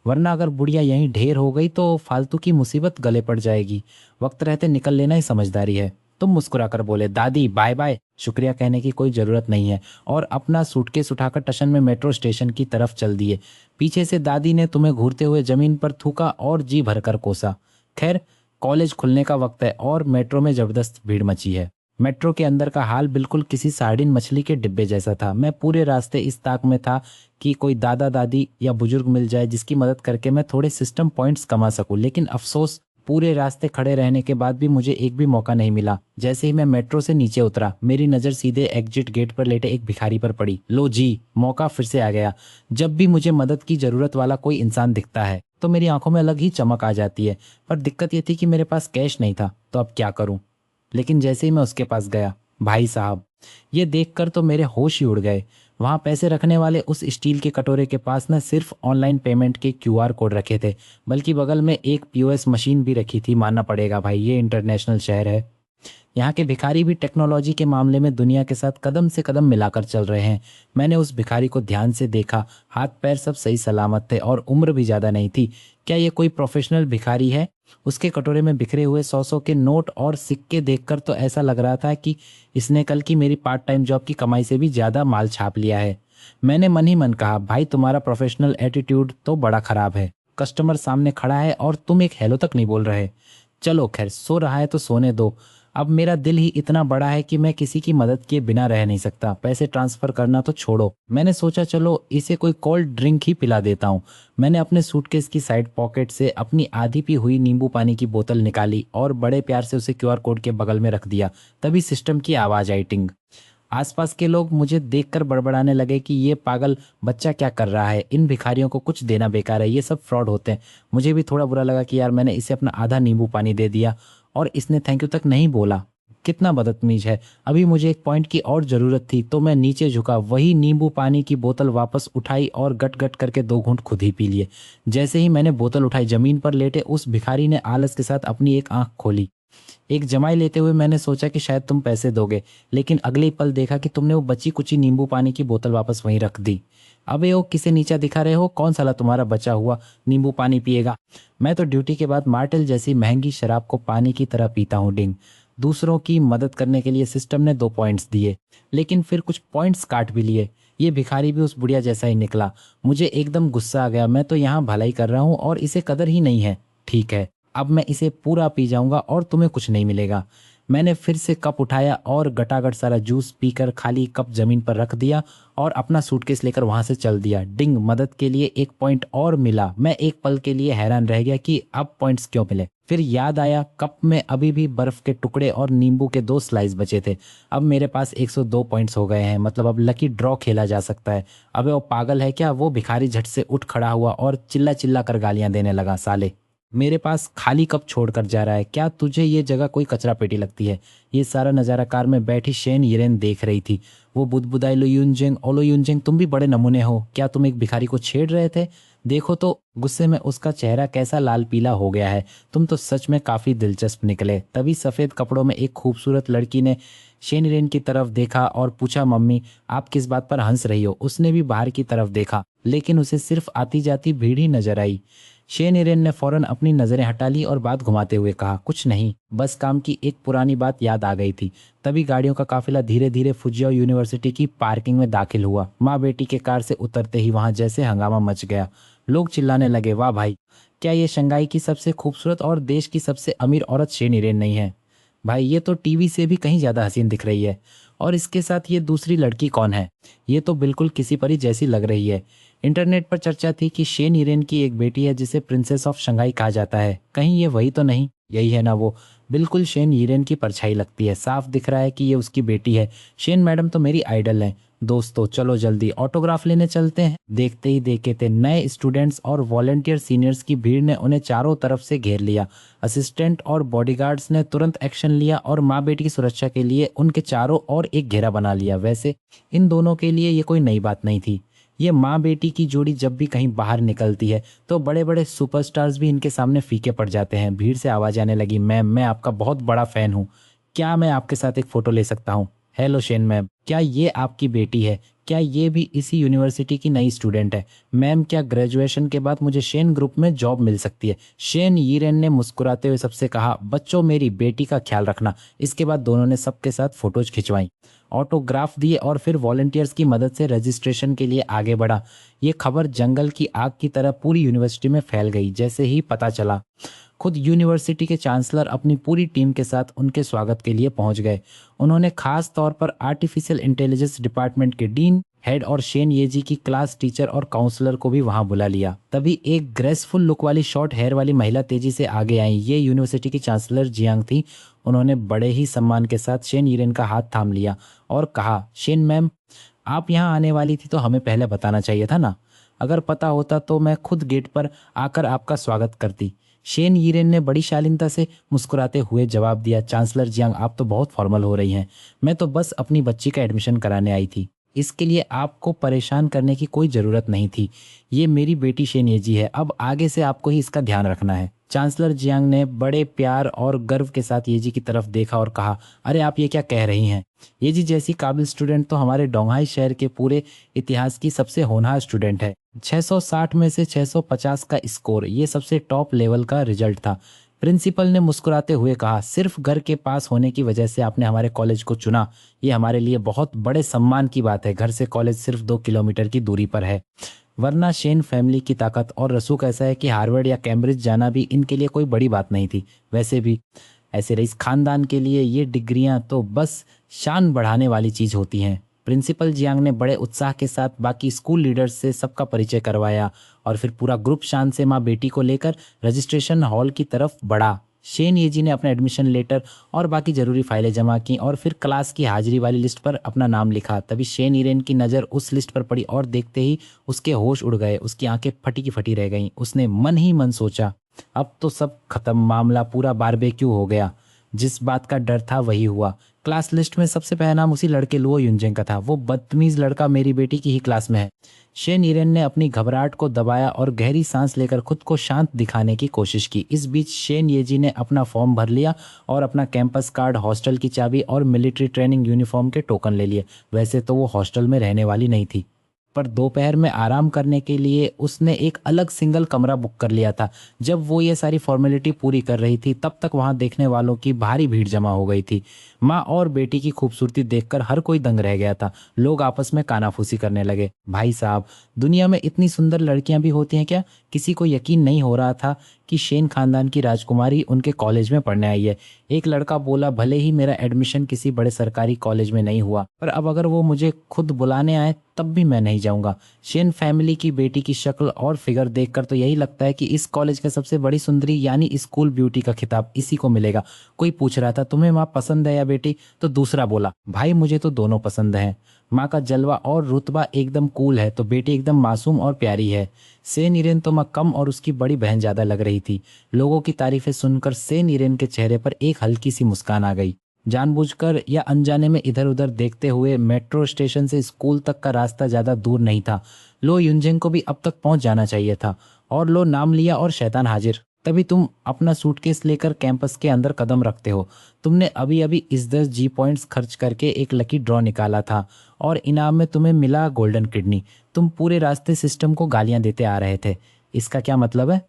वरना अगर बुढ़िया यहीं ढेर हो गई तो फालतू की मुसीबत गले पड़ जाएगी। वक्त रहते निकल लेना ही समझदारी है। तुम मुस्कुराकर बोले, दादी बाय बाय, शुक्रिया कहने की कोई जरूरत नहीं है, और अपना सूटकेस उठाकर टशन में मेट्रो स्टेशन की तरफ चल दिए। पीछे से दादी ने तुम्हें घूरते हुए जमीन पर थूका और जी भरकर कोसा। खैर, कॉलेज खुलने का वक्त है और मेट्रो में जबरदस्त भीड़ मची है। मेट्रो के अंदर का हाल बिल्कुल किसी सार्डिन मछली के डिब्बे जैसा था। मैं पूरे रास्ते इस ताक में था कि कोई दादा दादी या बुजुर्ग मिल जाए जिसकी मदद करके मैं थोड़े सिस्टम पॉइंट्स कमा सकूं। लेकिन अफसोस, पूरे रास्ते खड़े रहने के बाद भी मुझे एक भी मौका नहीं मिला। जैसे ही मैं मेट्रो से नीचे उतरा मेरी नज़र सीधे एग्जिट गेट पर लेटे एक भिखारी पर पड़ी। लो जी, मौका फिर से आ गया। जब भी मुझे मदद की ज़रूरत वाला कोई इंसान दिखता है तो मेरी आंखों में अलग ही चमक आ जाती है। पर दिक्कत ये थी कि मेरे पास कैश नहीं था, तो अब क्या करूं। लेकिन जैसे ही मैं उसके पास गया, भाई साहब, ये देखकर तो मेरे होश ही उड़ गए। वहाँ पैसे रखने वाले उस स्टील के कटोरे के पास न सिर्फ ऑनलाइन पेमेंट के क्यूआर कोड रखे थे, बल्कि बगल में एक पीओएस मशीन भी रखी थी। मानना पड़ेगा भाई, ये इंटरनेशनल शहर है। यहाँ के भिखारी भी टेक्नोलॉजी के मामले में दुनिया के साथ कदम से कदम मिलाकर चल रहे हैं। मैंने उस भिखारी को ध्यान से देखा। हाथ पैर सब सही सलामत थे और उम्र भी ज़्यादा नहीं थी। क्या ये कोई प्रोफेशनल भिखारी है? उसके कटोरे में बिखरे हुए 100 के नोट और सिक्के देखकर तो ऐसा लग रहा था कि इसने कल की मेरी पार्ट टाइम जॉब की कमाई से भी ज़्यादा माल छाप लिया है। मैंने मन ही मन कहा, भाई तुम्हारा प्रोफेशनल एटीट्यूड तो बड़ा खराब है। कस्टमर सामने खड़ा है और तुम एक हेलो तक नहीं बोल रहे। चलो खैर, सो रहा है तो सोने दो। अब मेरा दिल ही इतना बड़ा है कि मैं किसी की मदद किए बिना रह नहीं सकता। पैसे ट्रांसफर करना तो छोड़ो, मैंने सोचा चलो इसे कोई कोल्ड ड्रिंक ही पिला देता हूँ। मैंने अपने सूटकेस की साइड पॉकेट से अपनी आधी पी हुई नींबू पानी की बोतल निकाली और बड़े प्यार से उसे क्यूआर कोड के बगल में रख दिया। तभी सिस्टम की आवाज आई, टिंग। आसपास के लोग मुझे देखकर बड़बड़ाने लगे कि ये पागल बच्चा क्या कर रहा है, इन भिखारियों को कुछ देना बेकार है, ये सब फ्रॉड होते हैं। मुझे भी थोड़ा बुरा लगा कि यार मैंने इसे अपना आधा नींबू पानी दे दिया और इसने थैंक यू तक नहीं बोला। कितना बदतमीज है। अभी मुझे एक पॉइंट की और ज़रूरत थी तो मैं नीचे झुका, वही नींबू पानी की बोतल वापस उठाई और गट गट करके 2 घूंट खुद ही पी लिए। जैसे ही मैंने बोतल उठाई, जमीन पर लेटे उस भिखारी ने आलस के साथ अपनी एक आंख खोली। एक जमाई लेते हुए मैंने सोचा कि शायद तुम पैसे दोगे, लेकिन अगले ही पल देखा कि तुमने वो बची कुची नींबू पानी की बोतल वापस वहीं रख दी। अबे ओ किसे नीचा दिखा रहे हो, कौन साला तुम्हारा बचा हुआ नींबू पानी पिएगा। मैं तो ड्यूटी के बाद मार्टेल जैसी महंगी शराब को पानी की तरह पीता हूँ डिंग। दूसरों की मदद करने के लिए सिस्टम ने 2 पॉइंट्स दिए, लेकिन फिर कुछ पॉइंट्स काट भी लिए। ये भिखारी भी उस बुढ़िया जैसा ही निकला। मुझे एकदम गुस्सा आ गया। मैं तो यहाँ भलाई कर रहा हूँ और इसे कदर ही नहीं है। ठीक है, अब मैं इसे पूरा पी जाऊंगा और तुम्हें कुछ नहीं मिलेगा। मैंने फिर से कप उठाया और गटागट सारा जूस पीकर खाली कप जमीन पर रख दिया और अपना सूटकेस लेकर वहां से चल दिया। डिंग, मदद के लिए 1 पॉइंट और मिला। मैं एक पल के लिए हैरान रह गया कि अब पॉइंट्स क्यों मिले। फिर याद आया कप में अभी भी बर्फ के टुकड़े और नींबू के 2 स्लाइस बचे थे। अब मेरे पास 102 पॉइंट्स हो गए हैं, मतलब अब लकी ड्रॉ खेला जा सकता है। अबे वो पागल है क्या? वो भिखारी झट से उठ खड़ा हुआ और चिल्ला चिल्ला कर गालियां देने लगा। साले, मेरे पास खाली कप छोड़कर जा रहा है, क्या तुझे ये जगह कोई कचरा पेटी लगती है? ये सारा नज़ारा कार में बैठी शेन यिरेन देख रही थी। वो बुदबुदाई, लो यूनजेंग, ओलो यूनजेंग, तुम भी बड़े नमूने हो। क्या तुम एक भिखारी को छेड़ रहे थे? देखो तो गुस्से में उसका चेहरा कैसा लाल पीला हो गया है। तुम तो सच में काफ़ी दिलचस्प निकले। तभी सफ़ेद कपड़ों में एक खूबसूरत लड़की ने शेन यिरेन की तरफ देखा और पूछा, मम्मी आप किस बात पर हंस रही हो? उसने भी बाहर की तरफ देखा, लेकिन उसे सिर्फ आती जाती भीड़ ही नजर आई। शेन यिरेन ने फौरन अपनी नज़रें हटा ली और बात घुमाते हुए कहा, कुछ नहीं, बस काम की एक पुरानी बात याद आ गई थी। तभी गाड़ियों का काफिला धीरे धीरे फुजियाओ यूनिवर्सिटी की पार्किंग में दाखिल हुआ। माँ बेटी के कार से उतरते ही वहां जैसे हंगामा मच गया। लोग चिल्लाने लगे, वाह भाई, क्या ये शंघाई की सबसे खूबसूरत और देश की सबसे अमीर औरत शेन यिरेन नहीं है? भाई ये तो टीवी से भी कहीं ज्यादा हसीन दिख रही है। और इसके साथ ये दूसरी लड़की कौन है? ये तो बिल्कुल किसी परी जैसी लग रही है। इंटरनेट पर चर्चा थी कि शेन यिरेन की एक बेटी है जिसे प्रिंसेस ऑफ शंघाई कहा जाता है। कहीं ये वही तो नहीं? यही है ना वो? बिल्कुल शेन यिरेन की परछाई लगती है। साफ दिख रहा है कि ये उसकी बेटी है। शेन मैडम तो मेरी आइडल है। दोस्तों चलो जल्दी ऑटोग्राफ लेने चलते हैं। देखते ही देखते नए स्टूडेंट्स और वॉलेंटियर सीनियर्स की भीड़ ने उन्हें चारों तरफ से घेर लिया। असिस्टेंट और बॉडीगार्ड्स ने तुरंत एक्शन लिया और माँ बेटी की सुरक्षा के लिए उनके चारों ओर एक घेरा बना लिया। वैसे इन दोनों के लिए ये कोई नई बात नहीं थी। ये माँ बेटी की जोड़ी जब भी कहीं बाहर निकलती है तो बड़े बड़े सुपरस्टार्स भी इनके सामने फीके पड़ जाते हैं। भीड़ से आवाज आने लगी, मैम मैं आपका बहुत बड़ा फैन हूँ, क्या मैं आपके साथ एक फोटो ले सकता हूँ? हेलो शेन मैम, क्या ये आपकी बेटी है? क्या ये भी इसी यूनिवर्सिटी की नई स्टूडेंट है? मैम क्या ग्रेजुएशन के बाद मुझे शेन ग्रुप में जॉब मिल सकती है? शेन यिरेन ने मुस्कुराते हुए सबसे कहा, बच्चों मेरी बेटी का ख्याल रखना। इसके बाद दोनों ने सबके साथ फोटोज खिंचवाई, ऑटोग्राफ दिए और फिर वॉलंटियर्स की मदद से रजिस्ट्रेशन के लिए आगे बढ़ा। ये खबर जंगल की आग की तरह पूरी यूनिवर्सिटी में फैल गई। जैसे ही पता चला, खुद यूनिवर्सिटी के चांसलर अपनी पूरी टीम के साथ उनके स्वागत के लिए पहुंच गए। उन्होंने खास तौर पर आर्टिफिशियल इंटेलिजेंस डिपार्टमेंट के डीन, हेड और शेन येजी की क्लास टीचर और काउंसलर को भी वहां बुला लिया। तभी एक ग्रेसफुल लुक वाली शॉर्ट हेयर वाली महिला तेजी से आगे आई। ये यूनिवर्सिटी की चांसलर जियांग थी। उन्होंने बड़े ही सम्मान के साथ शेन यिरेन का हाथ थाम लिया और कहा, शेन मैम आप यहाँ आने वाली थी तो हमें पहले बताना चाहिए था ना। अगर पता होता तो मैं खुद गेट पर आकर आपका स्वागत करती। शेन यिरेन ने बड़ी शालीनता से मुस्कुराते हुए जवाब दिया, चांसलर जियांग आप तो बहुत फॉर्मल हो रही हैं। मैं तो बस अपनी बच्ची का एडमिशन कराने आई थी। इसके लिए आपको परेशान करने की कोई ज़रूरत नहीं थी। ये मेरी बेटी शेन येजी है। अब आगे से आपको ही इसका ध्यान रखना है। चांसलर जियांग ने बड़े प्यार और गर्व के साथ येजी की तरफ देखा और कहा, अरे आप ये क्या कह रही हैं? येजी जैसी काबिल स्टूडेंट तो हमारे डोंगहाई शहर के पूरे इतिहास की सबसे होनहार स्टूडेंट है। 660 में से 650 का स्कोर, ये सबसे टॉप लेवल का रिजल्ट था। प्रिंसिपल ने मुस्कुराते हुए कहा, सिर्फ घर के पास होने की वजह से आपने हमारे कॉलेज को चुना, ये हमारे लिए बहुत बड़े सम्मान की बात है। घर से कॉलेज सिर्फ 2 किलोमीटर की दूरी पर है। वरना शेन फैमिली की ताकत और रसूख ऐसा है कि हार्वर्ड या कैम्ब्रिज जाना भी इनके लिए कोई बड़ी बात नहीं थी। वैसे भी ऐसे रईस खानदान के लिए ये डिग्रियां तो बस शान बढ़ाने वाली चीज़ होती हैं। प्रिंसिपल जियांग ने बड़े उत्साह के साथ बाकी स्कूल लीडर्स से सबका परिचय करवाया और फिर पूरा ग्रुप शान से माँ बेटी को लेकर रजिस्ट्रेशन हॉल की तरफ बढ़ा। शेन येजी ने अपना एडमिशन लेटर और बाकी ज़रूरी फाइलें जमा की और फिर क्लास की हाजिरी वाली लिस्ट पर अपना नाम लिखा। तभी शेन यिरेन की नज़र उस लिस्ट पर पड़ी और देखते ही उसके होश उड़ गए। उसकी आंखें फटी की फटी रह गईं। उसने मन ही मन सोचा, अब तो सब खत्म, मामला पूरा बारबेक्यू हो गया। जिस बात का डर था वही हुआ। क्लास लिस्ट में सबसे पहला नाम उसी लड़के लुओ युनजेंग का था। वो बदतमीज लड़का मेरी बेटी की ही क्लास में है। शेन ईरेन ने अपनी घबराहट को दबाया और गहरी सांस लेकर खुद को शांत दिखाने की कोशिश की। इस बीच शेन येजी ने अपना फॉर्म भर लिया और अपना कैंपस कार्ड, हॉस्टल की चाबी और मिलिट्री ट्रेनिंग यूनिफॉर्म के टोकन ले लिए। वैसे तो वो हॉस्टल में रहने वाली नहीं थी, पर दोपहर में आराम करने के लिए उसने एक अलग सिंगल कमरा बुक कर लिया था। जब वो ये सारी फॉर्मेलिटी पूरी कर रही थी तब तक वहां देखने वालों की भारी भीड़ जमा हो गई थी। माँ और बेटी की खूबसूरती देखकर हर कोई दंग रह गया था। लोग आपस में कानाफूसी करने लगे। भाई साहब, दुनिया में इतनी सुंदर लड़कियां भी होती हैं क्या? किसी को यकीन नहीं हो रहा था कि शेन खानदान की राजकुमारी उनके कॉलेज में पढ़ने आई है। एक लड़का बोला, भले ही मेरा एडमिशन किसी बड़े सरकारी कॉलेज में नहीं हुआ, पर अब अगर वो मुझे खुद बुलाने आए तब भी मैं नहीं जाऊंगा। शेन फैमिली की बेटी की शक्ल और फिगर देखकर तो यही लगता है कि इस कॉलेज का सबसे बड़ी सुंदरी यानी स्कूल ब्यूटी का खिताब इसी को मिलेगा। कोई पूछ रहा था, तुम्हें माँ पसंद है या बेटी? तो दूसरा बोला, भाई मुझे तो दोनों पसंद हैं। माँ का जलवा और रुतबा एकदम कूल है तो बेटी एकदम मासूम और प्यारी है। सेन इरेन तो माँ कम और उसकी बड़ी बहन ज्यादा लग रही थी। लोगों की तारीफें सुनकर सेन इरेन के चेहरे पर एक हल्की सी मुस्कान आ गई। जानबूझकर या अनजाने में इधर उधर देखते हुए मेट्रो स्टेशन से स्कूल तक का रास्ता ज्यादा दूर नहीं था। लो युनजेंग को भी अब तक पहुंच जाना चाहिए था। और लो नाम लिया और शैतान हाजिर। तभी तुम अपना सूटकेस लेकर कैंपस के अंदर कदम रखते हो। तुमने अभी अभी इस 10 जी पॉइंट्स खर्च करके एक लकी ड्रॉ निकाला था और इनाम में तुम्हें मिला गोल्डन किडनी। तुम पूरे रास्ते सिस्टम को गालियां देते आ रहे थे। इसका क्या मतलब है?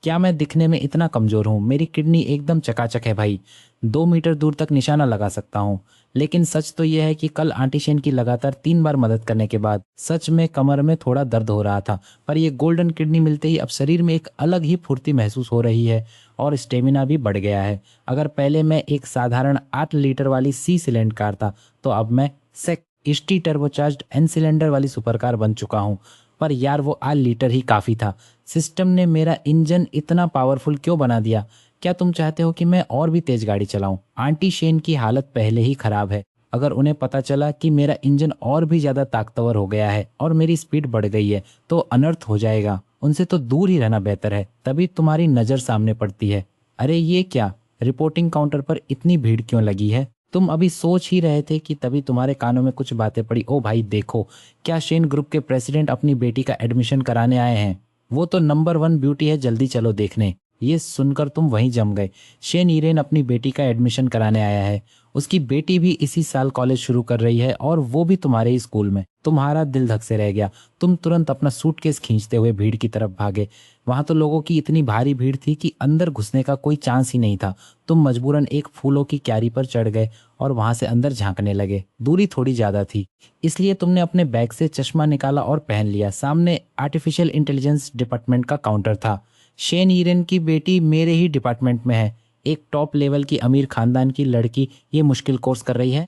क्या मैं दिखने में इतना कमजोर हूँ? मेरी किडनी एकदम चकाचक है भाई, 2 मीटर दूर तक निशाना लगा सकता हूँ। लेकिन सच तो यह है कि कल आंटी शेन की लगातार 3 बार मदद करने के बाद सच में कमर में थोड़ा दर्द हो रहा था, पर यह गोल्डन किडनी मिलते ही अब शरीर में एक अलग ही फुर्ती महसूस हो रही है और स्टेमिना भी बढ़ गया है। अगर पहले मैं एक साधारण 8 लीटर वाली सी सिलेंडर कार था तो अब मैं सेक टी टर्बोचार्ज्ड एन सिलेंडर वाली सुपर कार बन चुका हूँ। पर यार वो 8 लीटर ही काफी था। सिस्टम ने मेरा इंजन इतना पावरफुल क्यों बना दिया? क्या तुम चाहते हो कि मैं और भी तेज गाड़ी चलाऊं? आंटी शेन की हालत पहले ही खराब है। अगर उन्हें पता चला कि मेरा इंजन और भी ज्यादा ताकतवर हो गया है और मेरी स्पीड बढ़ गई है तो अनर्थ हो जाएगा। उनसे तो दूर ही रहना बेहतर है। तभी तुम्हारी नजर सामने पड़ती है। अरे ये क्या, रिपोर्टिंग काउंटर पर इतनी भीड़ क्यों लगी है? तुम अभी सोच ही रहे थे कि तभी तुम्हारे कानों में कुछ बातें पड़ी। ओ भाई देखो, क्या शेन ग्रुप के प्रेसिडेंट अपनी बेटी का एडमिशन कराने आए हैं? वो तो नंबर 1 ब्यूटी है, जल्दी चलो देखने। ये सुनकर तुम वहीं जम गए। शेन ईरेन अपनी बेटी का एडमिशन कराने आया है। उसकी बेटी भी इसी साल कॉलेज शुरू कर रही है और वो भी तुम्हारे ही स्कूल में। तुम्हारा दिल धक से रह गया। तुम तुरंत अपना सूटकेस खींचते हुए भीड़ की तरफ भागे। वहां तो लोगों की इतनी भारी भीड़ थी कि अंदर घुसने का कोई चांस ही नहीं था। तुम मजबूरन एक फूलों की क्यारी पर चढ़ गए और वहां से अंदर झांकने लगे। दूरी थोड़ी ज्यादा थी, इसलिए तुमने अपने बैग से चश्मा निकाला और पहन लिया। सामने आर्टिफिशियल इंटेलिजेंस डिपार्टमेंट का काउंटर था। शेन ईरेन की बेटी मेरे ही डिपार्टमेंट में है। एक टॉप लेवल की अमीर खानदान की लड़की ये मुश्किल कोर्स कर रही है।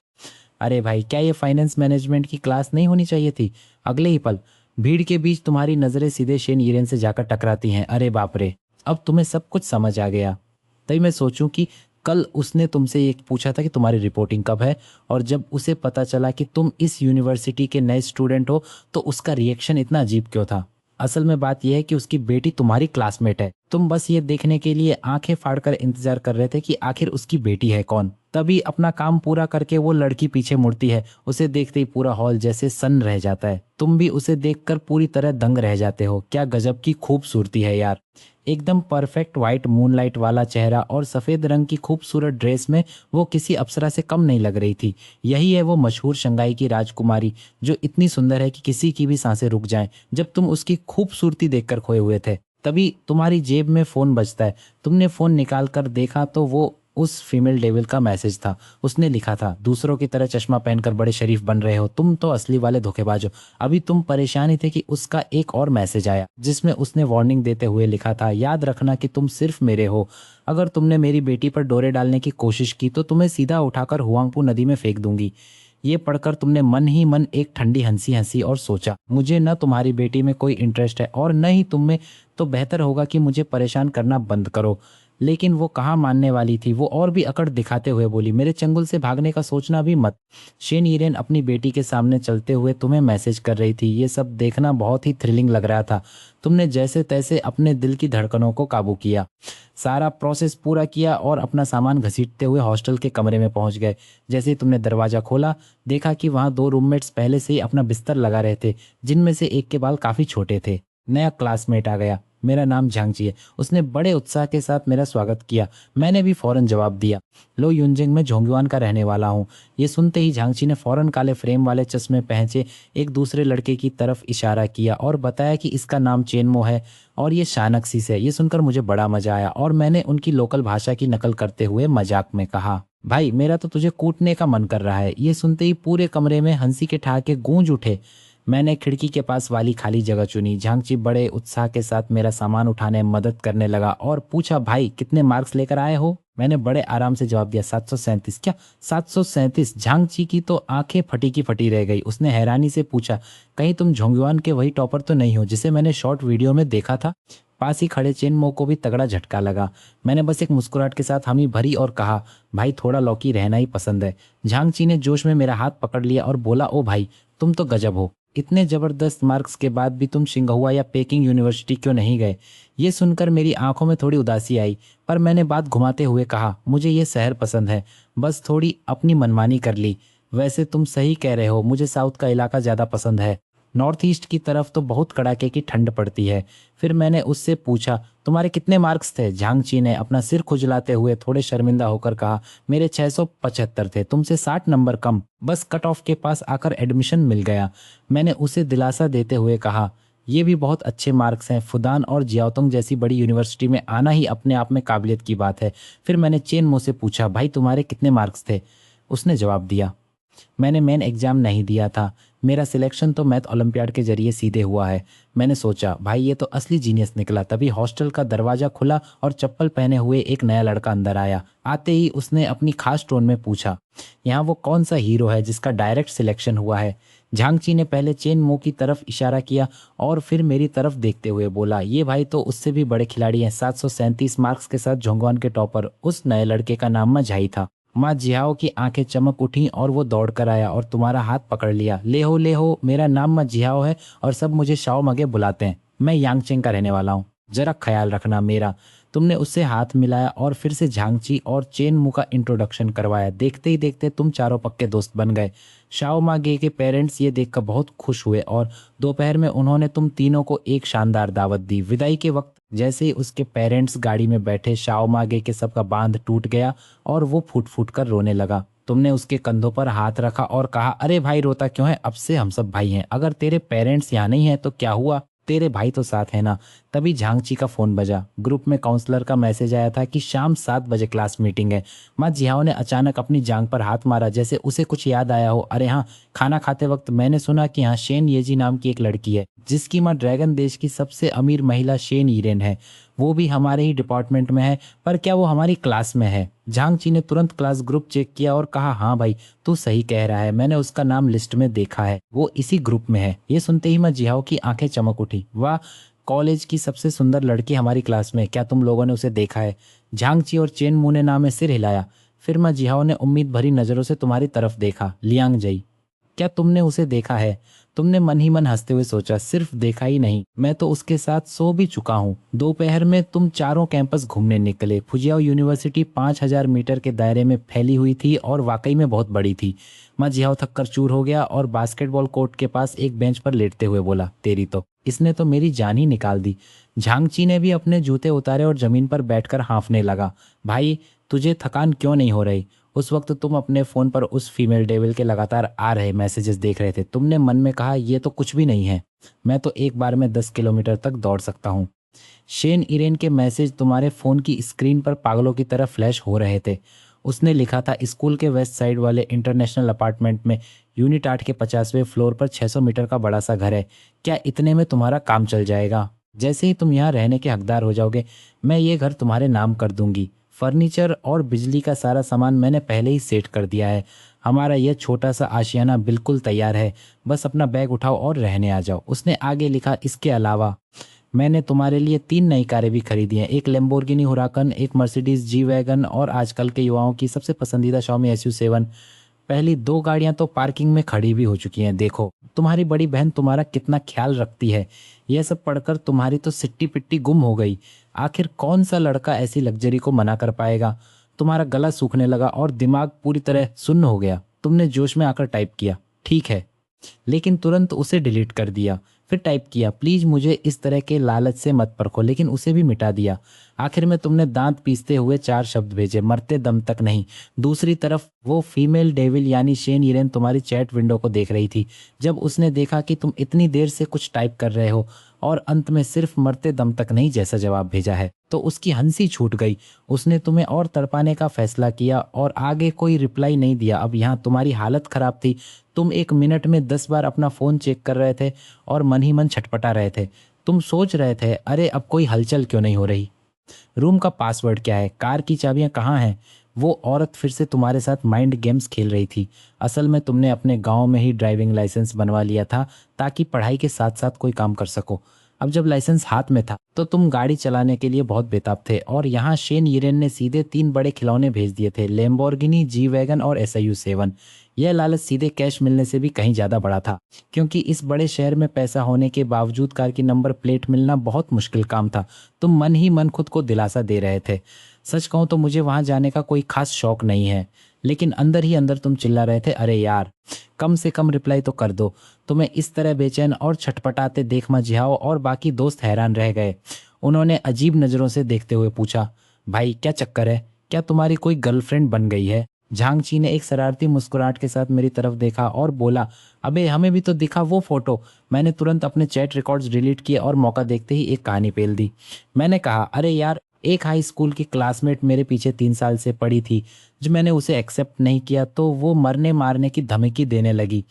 अरे भाई, क्या ये फाइनेंस मैनेजमेंट की क्लास नहीं होनी चाहिए थी? अगले ही पल भीड़ के बीच तुम्हारी नजरें सीधे शेन ईरेन से जाकर टकराती हैं। अरे बाप रे, अब तुम्हें सब कुछ समझ आ गया। तभी मैं सोचूं कि कल उसने तुमसे ये पूछा था कि तुम्हारी रिपोर्टिंग कब है, और जब उसे पता चला कि तुम इस यूनिवर्सिटी के नए स्टूडेंट हो तो उसका रिएक्शन इतना अजीब क्यों था? असल में बात यह है कि उसकी बेटी तुम्हारी क्लासमेट है। तुम बस ये देखने के लिए आंखें फाड़कर इंतजार कर रहे थे कि आखिर उसकी बेटी है कौन। तभी अपना काम पूरा करके वो लड़की पीछे मुड़ती है। उसे देखते ही पूरा हॉल जैसे सन्न रह जाता है। तुम भी उसे देखकर पूरी तरह दंग रह जाते हो। क्या गजब की खूबसूरती है यार। एकदम परफेक्ट व्हाइट मूनलाइट वाला चेहरा और सफेद रंग की खूबसूरत ड्रेस में वो किसी अप्सरा से कम नहीं लग रही थी। यही है वो मशहूर शंघाई की राजकुमारी जो इतनी सुंदर है कि किसी की भी सांसें रुक जाएं। जब तुम उसकी खूबसूरती देखकर खोए हुए थे तभी तुम्हारी जेब में फोन बजता है। तुमने फोन निकाल कर देखा तो वो उस फीमेल डेविल का मैसेज था। उसने लिखा था, दूसरों की तरह चश्मा पहनकर बड़े शरीफ बन रहे हो, तुम तो असली वाले धोखेबाज हो। अभी तुम परेशान ही थे कि उसका एक और मैसेज आया जिसमें उसने वार्निंग देते हुए लिखा था, याद रखना कि तुम सिर्फ मेरे हो। अगर तुमने मेरी बेटी पर डोरे डालने की कोशिश की तो तुम्हें सीधा उठाकर हुआंगपू नदी में फेंक दूंगी। ये पढ़कर तुमने मन ही मन एक ठंडी हंसी हंसी और सोचा, मुझे न तुम्हारी बेटी में कोई इंटरेस्ट है और न ही तुम में, तो बेहतर होगा कि मुझे परेशान करना बंद करो। लेकिन वो कहाँ मानने वाली थी। वो और भी अकड़ दिखाते हुए बोली, मेरे चंगुल से भागने का सोचना भी मत। शेन ईरेन अपनी बेटी के सामने चलते हुए तुम्हें मैसेज कर रही थी। ये सब देखना बहुत ही थ्रिलिंग लग रहा था। तुमने जैसे तैसे अपने दिल की धड़कनों को काबू किया, सारा प्रोसेस पूरा किया और अपना सामान घसीटते हुए हॉस्टल के कमरे में पहुंच गए। जैसे ही तुमने दरवाज़ा खोला, देखा कि वहाँ दो रूममेट्स पहले से ही अपना बिस्तर लगा रहे थे, जिनमें से एक के बाल काफ़ी छोटे थे। नया क्लासमेट आ गया। मेरा नाम झांगची है। उसने बड़े उत्साह के साथ मेरा स्वागत किया। मैंने भी फौरन जवाब दिया, लो युनजिंग, मैं झोंगयुआन का रहने वाला हूँ। ये सुनते ही झांगची ने फौरन काले फ्रेम वाले चश्मे पहचे एक दूसरे लड़के की तरफ इशारा किया और बताया कि इसका नाम चेनमो है और ये शानक्सीस है। ये सुनकर मुझे बड़ा मजा आया और मैंने उनकी लोकल भाषा की नकल करते हुए मजाक में कहा, भाई मेरा तो तुझे कूटने का मन कर रहा है। ये सुनते ही पूरे कमरे में हंसी के ठहाके गूंज उठे। मैंने खिड़की के पास वाली खाली जगह चुनी। झांगची बड़े उत्साह के साथ मेरा सामान उठाने में मदद करने लगा और पूछा, भाई कितने मार्क्स लेकर आए हो? मैंने बड़े आराम से जवाब दिया, 737। क्या 737? झांगची की तो आंखें फटी की फटी रह गई। उसने हैरानी से पूछा, कहीं तुम झोंगयुआन के वही टॉपर तो नहीं हो जिसे मैंने शॉर्ट वीडियो में देखा था? पास ही खड़े चेनमो को भी तगड़ा झटका लगा। मैंने बस एक मुस्कुराहट के साथ हामी भरी और कहा, भाई थोड़ा लौकी रहना ही पसंद है। झांगची ने जोश में मेरा हाथ पकड़ लिया और बोला, ओ भाई तुम तो गजब हो। इतने जबरदस्त मार्क्स के बाद भी तुम सिंगहुआ या पेकिंग यूनिवर्सिटी क्यों नहीं गए? ये सुनकर मेरी आंखों में थोड़ी उदासी आई, पर मैंने बात घुमाते हुए कहा, मुझे ये शहर पसंद है, बस थोड़ी अपनी मनमानी कर ली। वैसे तुम सही कह रहे हो, मुझे साउथ का इलाका ज़्यादा पसंद है। नॉर्थ ईस्ट की तरफ तो बहुत कड़ाके की ठंड पड़ती है। फिर मैंने उससे पूछा, तुम्हारे कितने मार्क्स थे? झांगची ने अपना सिर खुजलाते हुए थोड़े शर्मिंदा होकर कहा, मेरे 675 थे, तुमसे 60 नंबर कम। बस कट ऑफ के पास आकर एडमिशन मिल गया। मैंने उसे दिलासा देते हुए कहा, ये भी बहुत अच्छे मार्क्स हैं। फुदान और जियाओतोंग जैसी बड़ी यूनिवर्सिटी में आना ही अपने आप में काबिलियत की बात है। फिर मैंने चेनमो से पूछा, भाई तुम्हारे कितने मार्क्स थे? उसने जवाब दिया, मैंने मेन एग्जाम नहीं दिया था, मेरा सिलेक्शन तो मैथ ओलंपियाड के जरिए सीधे हुआ है। मैंने सोचा, भाई ये तो असली जीनियस निकला। तभी हॉस्टल का दरवाजा खुला और चप्पल पहने हुए एक नया लड़का अंदर आया। आते ही उसने अपनी खास टोन में पूछा, यहाँ वो कौन सा हीरो है जिसका डायरेक्ट सिलेक्शन हुआ है? झांगची ने पहले चेनमो की तरफ इशारा किया और फिर मेरी तरफ देखते हुए बोला, ये भाई तो उससे भी बड़े खिलाड़ी हैं। 737 मार्क्स के साथ झोंगवान के टॉपर। उस नए लड़के का नाम मझाई था। माँ जियाओ की आंखें चमक उठी और वो दौड़ कर आया और तुम्हारा हाथ पकड़ लिया। ले हो, मेरा नाम माँ जियाओ है और सब मुझे शाओ मगे बुलाते हैं। मैं यांगचेंग का रहने वाला हूँ, जरा ख्याल रखना मेरा। तुमने उससे हाथ मिलाया और फिर से झांगची और चेनमू का इंट्रोडक्शन करवाया। देखते ही देखते तुम चारों पक्के दोस्त बन गए। शाओ मागे के पेरेंट्स ये देखकर बहुत खुश हुए और दोपहर में उन्होंने तुम तीनों को एक शानदार दावत दी। विदाई के वक्त जैसे ही उसके पेरेंट्स गाड़ी में बैठे, शाओ मागे के सबका बांध टूट गया और वो फूट फूट कर रोने लगा। तुमने उसके कंधों पर हाथ रखा और कहा, अरे भाई रोता क्यों है? अब से हम सब भाई हैं। अगर तेरे पेरेंट्स यहाँ नहीं है तो क्या हुआ, तेरे भाई तो साथ है ना। तभी झांगची का फोन बजा। ग्रुप में काउंसलर का मैसेज आया था कि शाम 7 बजे क्लास मीटिंग है। माँ जिहाओ ने अचानक अपनी जांग पर हाथ मारा, जैसे उसे कुछ याद आया हो। अरे हाँ, खाना खाते वक्त मैंने सुना कि यहाँ शेन येजी नाम की एक लड़की है जिसकी माँ ड्रैगन देश की सबसे अमीर महिला शेन ईरेन है। वो भी हमारे ही डिपार्टमेंट में है, पर क्या वो हमारी क्लास में है? झांगची ने तुरंत क्लास ग्रुप चेक किया और कहा, हाँ भाई तू सही कह रहा है, मैंने उसका नाम लिस्ट में देखा है, वो इसी ग्रुप में है। ये सुनते ही माँ जिहाओ की आंखें चमक उठी। वाह, कॉलेज की सबसे सुंदर लड़की हमारी क्लास में, क्या तुम लोगों ने उसे देखा है? झांगची और चेनमू ने नाम में सिर हिलाया। फिर माँ जिहाओ ने उम्मीद भरी नजरों से तुम्हारी तरफ देखा। लियांग जई, क्या तुमने उसे देखा है? तुमने मन ही मन हंसते हुए सोचा, सिर्फ देखा ही नहीं, मैं तो उसके साथ सो भी चुका हूँ। दोपहर में तुम चारों कैंपस घूमने निकले। फुजियाओ यूनिवर्सिटी 5000 मीटर के दायरे में फैली हुई थी और वाकई में बहुत बड़ी थी। माँ जिहाओ थक कर चूर हो गया और बास्केटबॉल कोर्ट के पास एक बेंच पर लेटते हुए बोला, तेरी तो, इसने तो मेरी जान ही निकाल दी। झांगची ने भी अपने जूते उतारे और जमीन पर बैठकर हाँफने लगा। भाई तुझे थकान क्यों नहीं हो रही? उस वक्त तुम अपने फ़ोन पर उस फीमेल डेविल के लगातार आ रहे मैसेजेस देख रहे थे। तुमने मन में कहा, ये तो कुछ भी नहीं है, मैं तो एक बार में 10 किलोमीटर तक दौड़ सकता हूँ। शेन इरेन के मैसेज तुम्हारे फ़ोन की स्क्रीन पर पागलों की तरह फ्लैश हो रहे थे। उसने लिखा था, स्कूल के वेस्ट साइड वाले इंटरनेशनल अपार्टमेंट में यूनिट 8 के 50वें फ्लोर पर 600 मीटर का बड़ा सा घर है। क्या इतने में तुम्हारा काम चल जाएगा? जैसे ही तुम यहाँ रहने के हकदार हो जाओगे, मैं ये घर तुम्हारे नाम कर दूंगी। फर्नीचर और बिजली का सारा सामान मैंने पहले ही सेट कर दिया है। हमारा यह छोटा सा आशियाना बिल्कुल तैयार है, बस अपना बैग उठाओ और रहने आ जाओ। उसने आगे लिखा, इसके अलावा मैंने तुम्हारे लिए 3 नई कारें भी खरीदी हैं, एक लैम्बोर्गिनी हुराकन, एक मर्सिडीज जी वैगन और आजकल के युवाओं की सबसे पसंदीदा Xiaomi SU7। पहली 2 गाड़ियां तो पार्किंग में खड़ी भी हो चुकी हैं। देखो तुम्हारी बड़ी बहन तुम्हारा कितना ख्याल रखती है। यह सब पढ़कर तुम्हारी तो सिट्टी पिट्टी गुम हो गई। आखिर कौन सा लड़का ऐसी लग्जरी को मना कर पाएगा। तुम्हारा गला सूखने लगा और दिमाग पूरी तरह सुन्न हो गया। तुमने जोश में आकर टाइप किया, ठीक है, लेकिन तुरंत उसे डिलीट कर दिया। फिर टाइप किया, प्लीज मुझे इस तरह के लालच से मत परखो, लेकिन उसे भी मिटा दिया। आखिर में तुमने दांत पीसते हुए 4 शब्द भेजे, मरते दम तक नहीं। दूसरी तरफ वो फीमेल डेविल यानी शेन ईरेन तुम्हारी चैट विंडो को देख रही थी। जब उसने देखा कि तुम इतनी देर से कुछ टाइप कर रहे हो और अंत में सिर्फ मरते दम तक नहीं जैसा जवाब भेजा है, तो उसकी हंसी छूट गई। उसने तुम्हें और तड़पाने का फैसला किया और आगे कोई रिप्लाई नहीं दिया। अब यहाँ तुम्हारी हालत खराब थी। तुम 1 मिनट में 10 बार अपना फोन चेक कर रहे थे और मन ही मन छटपटा रहे थे। तुम सोच रहे थे, अरे अब कोई हलचल क्यों नहीं हो रही, रूम का पासवर्ड क्या है, कार की चाबियां कहाँ हैं। वो औरत फिर से तुम्हारे साथ माइंड गेम्स खेल रही थी। असल में तुमने अपने गांव में ही ड्राइविंग लाइसेंस बनवा लिया था ताकि पढ़ाई के साथ साथ कोई काम कर सको। अब जब लाइसेंस हाथ में था तो तुम गाड़ी चलाने के लिए बहुत बेताब थे और यहाँ शेन यीरेन ने सीधे 3 बड़े खिलौने भेज दिए थे, लैम्बोर्गिनी, जी वैगन और SIU7। यह लालच सीधे कैश मिलने से भी कहीं ज्यादा बड़ा था, क्योंकि इस बड़े शहर में पैसा होने के बावजूद कार की नंबर प्लेट मिलना बहुत मुश्किल काम था। तुम मन ही मन खुद को दिलासा दे रहे थे। सच कहूं तो मुझे वहां जाने का कोई खास शौक नहीं है, लेकिन अंदर ही अंदर तुम चिल्ला रहे थे, अरे यार कम से कम रिप्लाई तो कर दो। तुम्हें इस तरह बेचैन और छटपटाते देख मत जिहाओ और बाकी दोस्त हैरान रह गए। उन्होंने अजीब नजरों से देखते हुए पूछा, भाई क्या चक्कर है, क्या तुम्हारी कोई गर्लफ्रेंड बन गई है। झांगची ने एक शरारती मुस्कुराहट के साथ मेरी तरफ देखा और बोला, अबे हमें भी तो दिखा वो फोटो। मैंने तुरंत अपने चैट रिकॉर्ड्स डिलीट किए और मौका देखते ही एक कहानी पेल दी। मैंने कहा, अरे यार एक हाई स्कूल की क्लासमेट मेरे पीछे 3 साल से पड़ी थी। जब मैंने उसे एक्सेप्ट नहीं किया तो वो मरने मारने की धमकी देने लगी।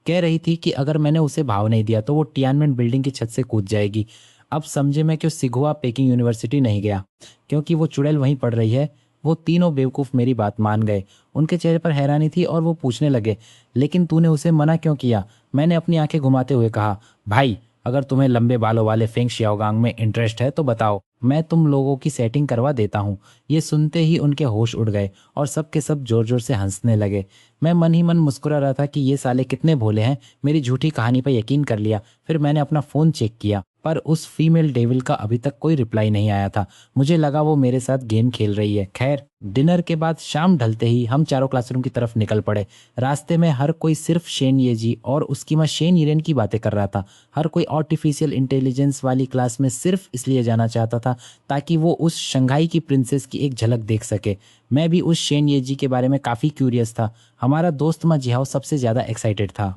कह रही थी कि अगर मैंने उसे भाव नहीं दिया तो वो टियानमेन बिल्डिंग की छत से कूद जाएगी। अब समझे मैं क्यों सिगुआ पेकिंग यूनिवर्सिटी नहीं गया, क्योंकि वो चुड़ैल वहीं पढ़ रही है। वो तीनों बेवकूफ़ मेरी बात मान गए। उनके चेहरे पर हैरानी थी और वो पूछने लगे, लेकिन तूने उसे मना क्यों किया। मैंने अपनी आंखें घुमाते हुए कहा, भाई अगर तुम्हें लंबे बालों वाले फेंग शियाओगांग में इंटरेस्ट है तो बताओ, मैं तुम लोगों की सेटिंग करवा देता हूँ। ये सुनते ही उनके होश उड़ गए और सब के सब जोर जोर से हंसने लगे। मैं मन ही मन मुस्कुरा रहा था कि ये साले कितने भोले हैं, मेरी झूठी कहानी पर यकीन कर लिया। फिर मैंने अपना फ़ोन चेक किया पर उस फीमेल डेविल का अभी तक कोई रिप्लाई नहीं आया था। मुझे लगा वो मेरे साथ गेम खेल रही है। खैर डिनर के बाद शाम ढलते ही हम चारों क्लासरूम की तरफ निकल पड़े। रास्ते में हर कोई सिर्फ शेन येजी और उसकी माँ शेन यीरेन की बातें कर रहा था। हर कोई आर्टिफिशियल इंटेलिजेंस वाली क्लास में सिर्फ इसलिए जाना चाहता था ताकि वो उस शंघाई की प्रिंसेस की एक झलक देख सके। मैं भी उस शेन येजी के बारे में काफ़ी क्यूरियस था। हमारा दोस्त माँ जिहाओ सबसे ज़्यादा एक्साइटेड था।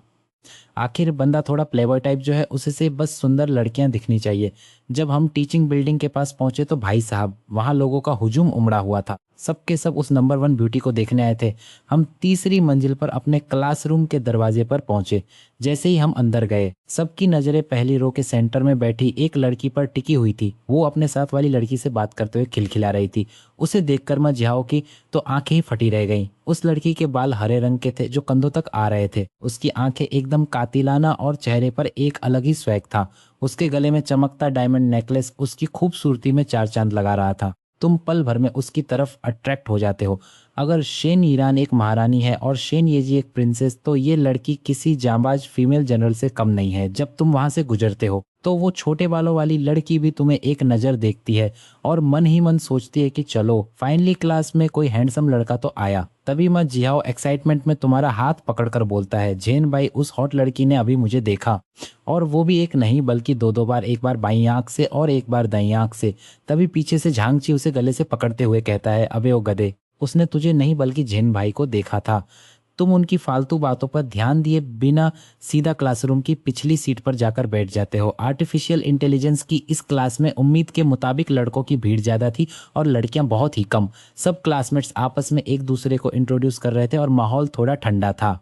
आखिर बंदा थोड़ा प्लेबॉय टाइप जो है उसे से बस सुंदर लड़कियां दिखनी चाहिए। जब हम टीचिंग बिल्डिंग के पास पहुंचे तो भाई साहब वहां लोगों का हुजूम उमड़ा हुआ था। सबके सब उस नंबर 1 ब्यूटी को देखने आए थे। हम तीसरी मंजिल पर अपने क्लासरूम के दरवाजे पर पहुंचे। जैसे ही हम अंदर गए सबकी नजरें पहली रो के सेंटर में बैठी एक लड़की पर टिकी हुई थी। वो अपने साथ वाली लड़की से बात करते हुए खिलखिला रही थी। उसे देखकर मैं जिहाओ की तो आंखें ही फटी रह गईं। उस लड़की के बाल हरे रंग के थे जो कंधों तक आ रहे थे। उसकी आंखें एकदम कातिलाना और चेहरे पर एक अलग ही स्वैग था। उसके गले में चमकता डायमंड नेकलेस उसकी खूबसूरती में 4 चांद लगा रहा था। तुम पल भर में उसकी तरफ अट्रैक्ट हो जाते हो। अगर शेन ईरान एक महारानी है और शेन येजी एक प्रिंसेस तो ये लड़की किसी जांबाज फीमेल जनरल से कम नहीं है। जब तुम वहां से गुजरते हो तो वो छोटे बालों वाली लड़की भी तुम्हें एक नज़र देखती है और मन ही मन सोचती है कि चलो फाइनली क्लास में कोई हैंडसम लड़का तो आया। तभी मैं जिहाओ एक्साइटमेंट में तुम्हारा हाथ पकड़कर बोलता है, जेन भाई उस हॉट लड़की ने अभी मुझे देखा, और वो भी एक नहीं बल्कि 2 बार, एक बार बाईं आंख से और एक बार दाईं आंख से। तभी पीछे से झांगची उसे गले से पकड़ते हुए कहता है, अबे ओ गधे, उसने तुझे नहीं बल्कि जेन भाई को देखा था। तुम उनकी फालतू बातों पर ध्यान दिए बिना सीधा क्लासरूम की पिछली सीट पर जाकर बैठ जाते हो। आर्टिफिशियल इंटेलिजेंस की इस क्लास में उम्मीद के मुताबिक लड़कों की भीड़ ज़्यादा थी और लड़कियां बहुत ही कम। सब क्लासमेट्स आपस में एक दूसरे को इंट्रोड्यूस कर रहे थे और माहौल थोड़ा ठंडा था।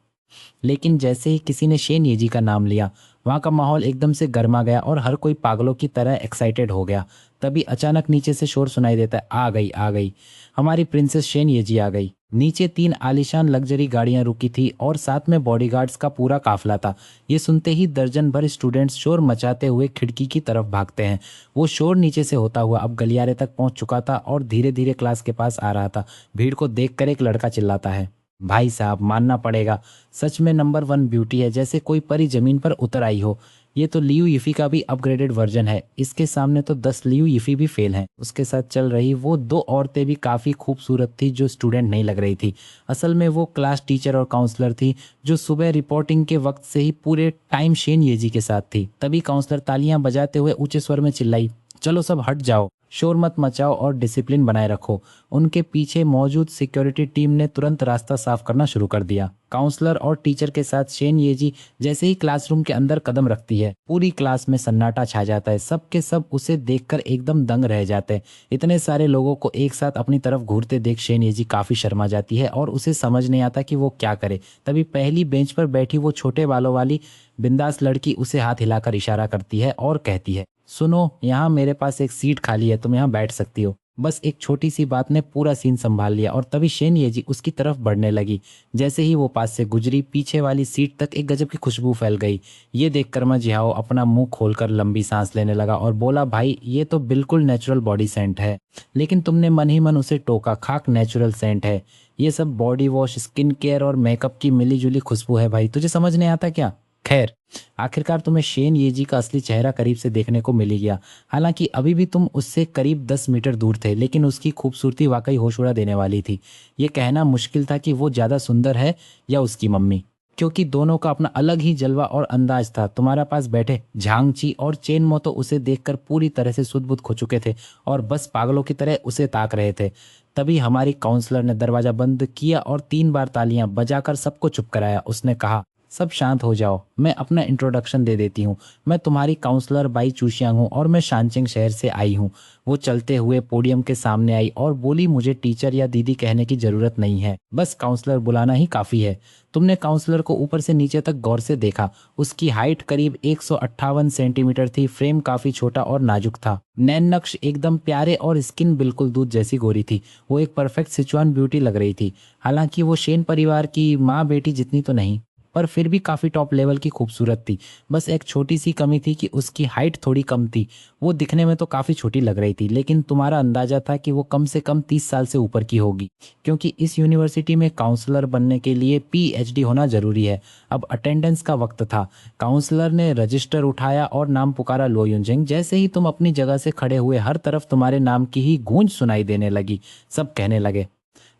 लेकिन जैसे ही किसी ने शेन येजी का नाम लिया वहाँ का माहौल एकदम से गर्मा गया और हर कोई पागलों की तरह एक्साइटेड हो गया। तभी अचानक नीचे से शोर सुनाई देता है, आ गई आ गई, हमारी प्रिंसेस शेन येजी आ गई। नीचे 3 आलीशान लग्जरी गाड़ियां रुकी थी और साथ में बॉडीगार्ड्स का पूरा काफिला था। ये सुनते ही दर्जन भर स्टूडेंट्स शोर मचाते हुए खिड़की की तरफ भागते हैं। वो शोर नीचे से होता हुआ अब गलियारे तक पहुंच चुका था और धीरे धीरे क्लास के पास आ रहा था। भीड़ को देखकर एक लड़का चिल्लाता है, भाई साहब मानना पड़ेगा, सच में नंबर 1 ब्यूटी है, जैसे कोई परी जमीन पर उतर आई हो। ये तो लियू यिफी का भी अपग्रेडेड वर्जन है, इसके सामने तो 10 लियू यिफी भी फेल हैं। उसके साथ चल रही वो 2 औरतें भी काफ़ी खूबसूरत थी जो स्टूडेंट नहीं लग रही थी। असल में वो क्लास टीचर और काउंसलर थी जो सुबह रिपोर्टिंग के वक्त से ही पूरे टाइम शेन येजी के साथ थी। तभी काउंसलर तालियां बजाते हुए ऊंचे स्वर में चिल्लाई, चलो सब हट जाओ, शोर मत मचाओ और डिसिप्लिन बनाए रखो। उनके पीछे मौजूद सिक्योरिटी टीम ने तुरंत रास्ता साफ करना शुरू कर दिया। काउंसलर और टीचर के साथ शेन येजी जैसे ही क्लासरूम के अंदर कदम रखती है, पूरी क्लास में सन्नाटा छा जाता है। सब के सब उसे देखकर एकदम दंग रह जाते हैं। इतने सारे लोगों को एक साथ अपनी तरफ घूरते देख शेन येजी काफी शर्मा जाती है और उसे समझ नहीं आता कि वो क्या करे। तभी पहली बेंच पर बैठी वो छोटे बालों वाली बिंदास लड़की उसे हाथ हिलाकर इशारा करती है और कहती है, सुनो, यहाँ मेरे पास एक सीट खाली है, तुम यहाँ बैठ सकती हो। बस एक छोटी सी बात ने पूरा सीन संभाल लिया और तभी शेन येजी उसकी तरफ बढ़ने लगी। जैसे ही वो पास से गुजरी, पीछे वाली सीट तक एक गजब की खुशबू फैल गई। ये देखकर मैं जिहाओ अपना मुंह खोलकर लंबी सांस लेने लगा और बोला, भाई ये तो बिल्कुल नेचुरल बॉडी सेंट है। लेकिन तुमने मन ही मन उसे टोका, खाक नेचुरल सेंट है। ये सब बॉडी वॉश, स्किन केयर और मेकअप की मिली जुली खुशबू है भाई, तुझे समझ नहीं आता क्या? खैर, आखिरकार तुम्हें शेन येजी का असली चेहरा करीब से देखने को मिल गया। हालांकि अभी भी तुम उससे करीब 10 मीटर दूर थे, लेकिन उसकी खूबसूरती वाकई होश उड़ा देने वाली थी। ये कहना मुश्किल था कि वो ज़्यादा सुंदर है या उसकी मम्मी, क्योंकि दोनों का अपना अलग ही जलवा और अंदाज था। तुम्हारे पास बैठे झांगची और चेनमो तो उसे देखकर पूरी तरह से सुध-बुध खो चुके थे और बस पागलों की तरह उसे ताक रहे थे। तभी हमारी काउंसलर ने दरवाजा बंद किया और 3 बार तालियां बजाकर सबको चुप कराया। उसने कहा, सब शांत हो जाओ, मैं अपना इंट्रोडक्शन दे देती हूँ। मैं तुम्हारी काउंसलर बाई चूशियांग हूँ और मैं शानचिंग शहर से आई हूँ। वो चलते हुए पोडियम के सामने आई और बोली, मुझे टीचर या दीदी कहने की जरूरत नहीं है, बस काउंसलर बुलाना ही काफी है। तुमने काउंसलर को ऊपर से नीचे तक गौर से देखा। उसकी हाइट करीब 158 सेंटीमीटर थी, फ्रेम काफी छोटा और नाजुक था, नैन नक्श एकदम प्यारे और स्किन बिल्कुल दूध जैसी गोरी थी। वो एक परफेक्ट सिचुआन ब्यूटी लग रही थी। हालांकि वो शेन परिवार की माँ बेटी जितनी तो नहीं, पर फिर भी काफ़ी टॉप लेवल की खूबसूरत थी। बस एक छोटी सी कमी थी कि उसकी हाइट थोड़ी कम थी। वो दिखने में तो काफ़ी छोटी लग रही थी, लेकिन तुम्हारा अंदाजा था कि वो कम से कम 30 साल से ऊपर की होगी, क्योंकि इस यूनिवर्सिटी में काउंसलर बनने के लिए पीएचडी होना ज़रूरी है। अब अटेंडेंस का वक्त था। काउंसलर ने रजिस्टर उठाया और नाम पुकारा, लो युनजेंग। जैसे ही तुम अपनी जगह से खड़े हुए, हर तरफ तुम्हारे नाम की ही गूंज सुनाई देने लगी। सब कहने लगे,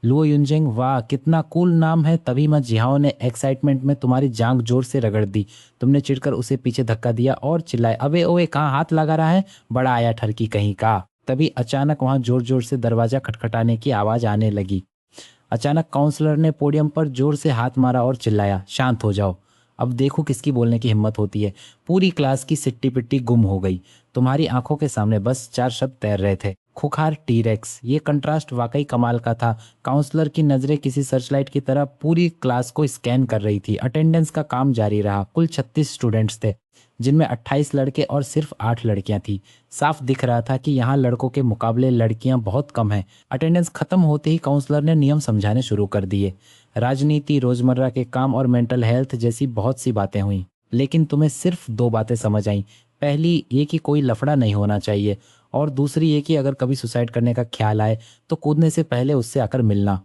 लो युनजेंग, वाह कितना कूल नाम है। तभी मैं जिहाओ ने एक्साइटमेंट में तुम्हारी जांग जोर से रगड़ दी। तुमने चिढ़कर उसे पीछे धक्का दिया और चिल्लाए, अबे ओए कहाँ हाथ लगा रहा है, बड़ा आया ठरकी कहीं का। तभी अचानक वहां जोर जोर से दरवाजा खटखटाने की आवाज आने लगी। अचानक काउंसलर ने पोडियम पर जोर से हाथ मारा और चिल्लाया, शांत हो जाओ, अब देखो किसकी बोलने की हिम्मत होती है। पूरी क्लास की सिट्टी पिट्टी गुम हो गई। तुम्हारी आंखों के सामने बस 4 शब्द तैर रहे थे, खुखार टीरेक्स। ये कंट्रास्ट वाकई कमाल का था। काउंसलर की नज़रें किसी सर्चलाइट की तरह पूरी क्लास को स्कैन कर रही थी। अटेंडेंस का काम जारी रहा। कुल 36 स्टूडेंट्स थे, जिनमें 28 लड़के और सिर्फ 8 लड़कियां थी। साफ दिख रहा था कि यहाँ लड़कों के मुकाबले लड़कियां बहुत कम हैं। अटेंडेंस खत्म होते ही काउंसलर ने नियम समझाने शुरू कर दिए। राजनीति, रोजमर्रा के काम और मेंटल हेल्थ जैसी बहुत सी बातें हुई, लेकिन तुम्हें सिर्फ 2 बातें समझ आईं। पहली ये कि कोई लफड़ा नहीं होना चाहिए, और दूसरी ये कि अगर कभी सुसाइड करने का ख्याल आए तो कूदने से पहले उससे आकर मिलना,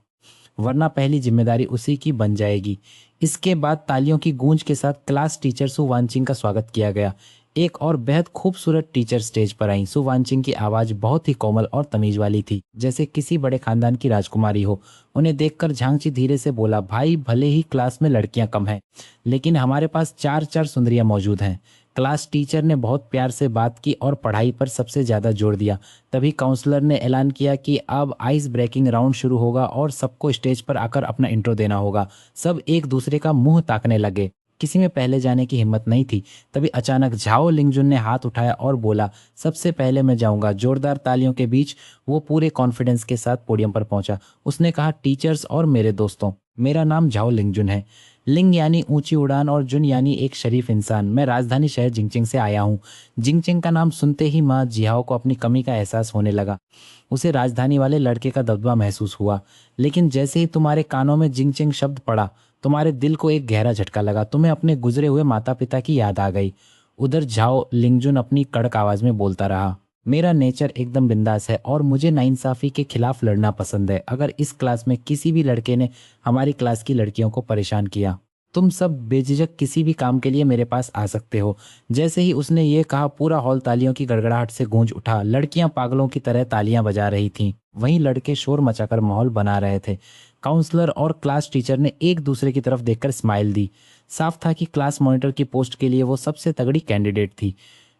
वरना पहली जिम्मेदारी उसी की बन जाएगी। इसके बाद तालियों की गूंज के साथ क्लास टीचर सु वानचिंग का स्वागत किया गया। एक और बेहद खूबसूरत टीचर स्टेज पर आई। सु वानचिंग की आवाज बहुत ही कोमल और तमीज वाली थी, जैसे किसी बड़े खानदान की राजकुमारी हो। उन्हें देखकर झांगची धीरे से बोला, भाई भले ही क्लास में लड़कियां कम हैं, लेकिन हमारे पास 4 सुंदरियां मौजूद हैं। क्लास टीचर ने बहुत प्यार से बात की और पढ़ाई पर सबसे ज़्यादा जोर दिया। तभी काउंसलर ने ऐलान किया कि अब आइस ब्रेकिंग राउंड शुरू होगा और सबको स्टेज पर आकर अपना इंट्रो देना होगा। सब एक दूसरे का मुंह ताकने लगे। किसी में पहले जाने की हिम्मत नहीं थी। तभी अचानक झाओ लिंगजुन ने हाथ उठाया और बोला, सबसे पहले मैं जाऊंगा। जोरदार तालियों के बीच वो पूरे कॉन्फिडेंस के साथ पोडियम पर पहुंचा। उसने कहा, टीचर्स और मेरे दोस्तों, मेरा नाम झाओ लिंगजुन है। लिंग यानी ऊंची उड़ान और जुन यानी एक शरीफ इंसान। मैं राजधानी शहर जिंगचिंग से आया हूँ। जिंगचिंग का नाम सुनते ही माँ जियाओ को अपनी कमी का एहसास होने लगा। उसे राजधानी वाले लड़के का दबदबा महसूस हुआ। लेकिन जैसे ही तुम्हारे कानों में जिंगचिंग शब्द पड़ा, तुम्हारे दिल को एक गहरा झटका लगा। तुम्हें अपने गुजरे हुए माता पिता की याद आ गई। उधर जाओ लिंगजुन अपनी कड़क आवाज में बोलता रहा, मेरा नेचर एकदम बिंदास है और मुझे नाइंसाफी के खिलाफ लड़ना पसंद है। अगर इस क्लास में किसी भी लड़के ने हमारी क्लास की लड़कियों को परेशान किया, तुम सब बेझिझक किसी भी काम के लिए मेरे पास आ सकते हो। जैसे ही उसने ये कहा, पूरा हॉल तालियों की गड़गड़ाहट से गूंज उठा। लड़कियां पागलों की तरह तालियां बजा रही थीं, वहीं लड़के शोर मचाकर माहौल बना रहे थे। काउंसलर और क्लास टीचर ने एक दूसरे की तरफ देखकर स्माइल दी। साफ था कि क्लास मॉनिटर की पोस्ट के लिए वो सबसे तगड़ी कैंडिडेट थी।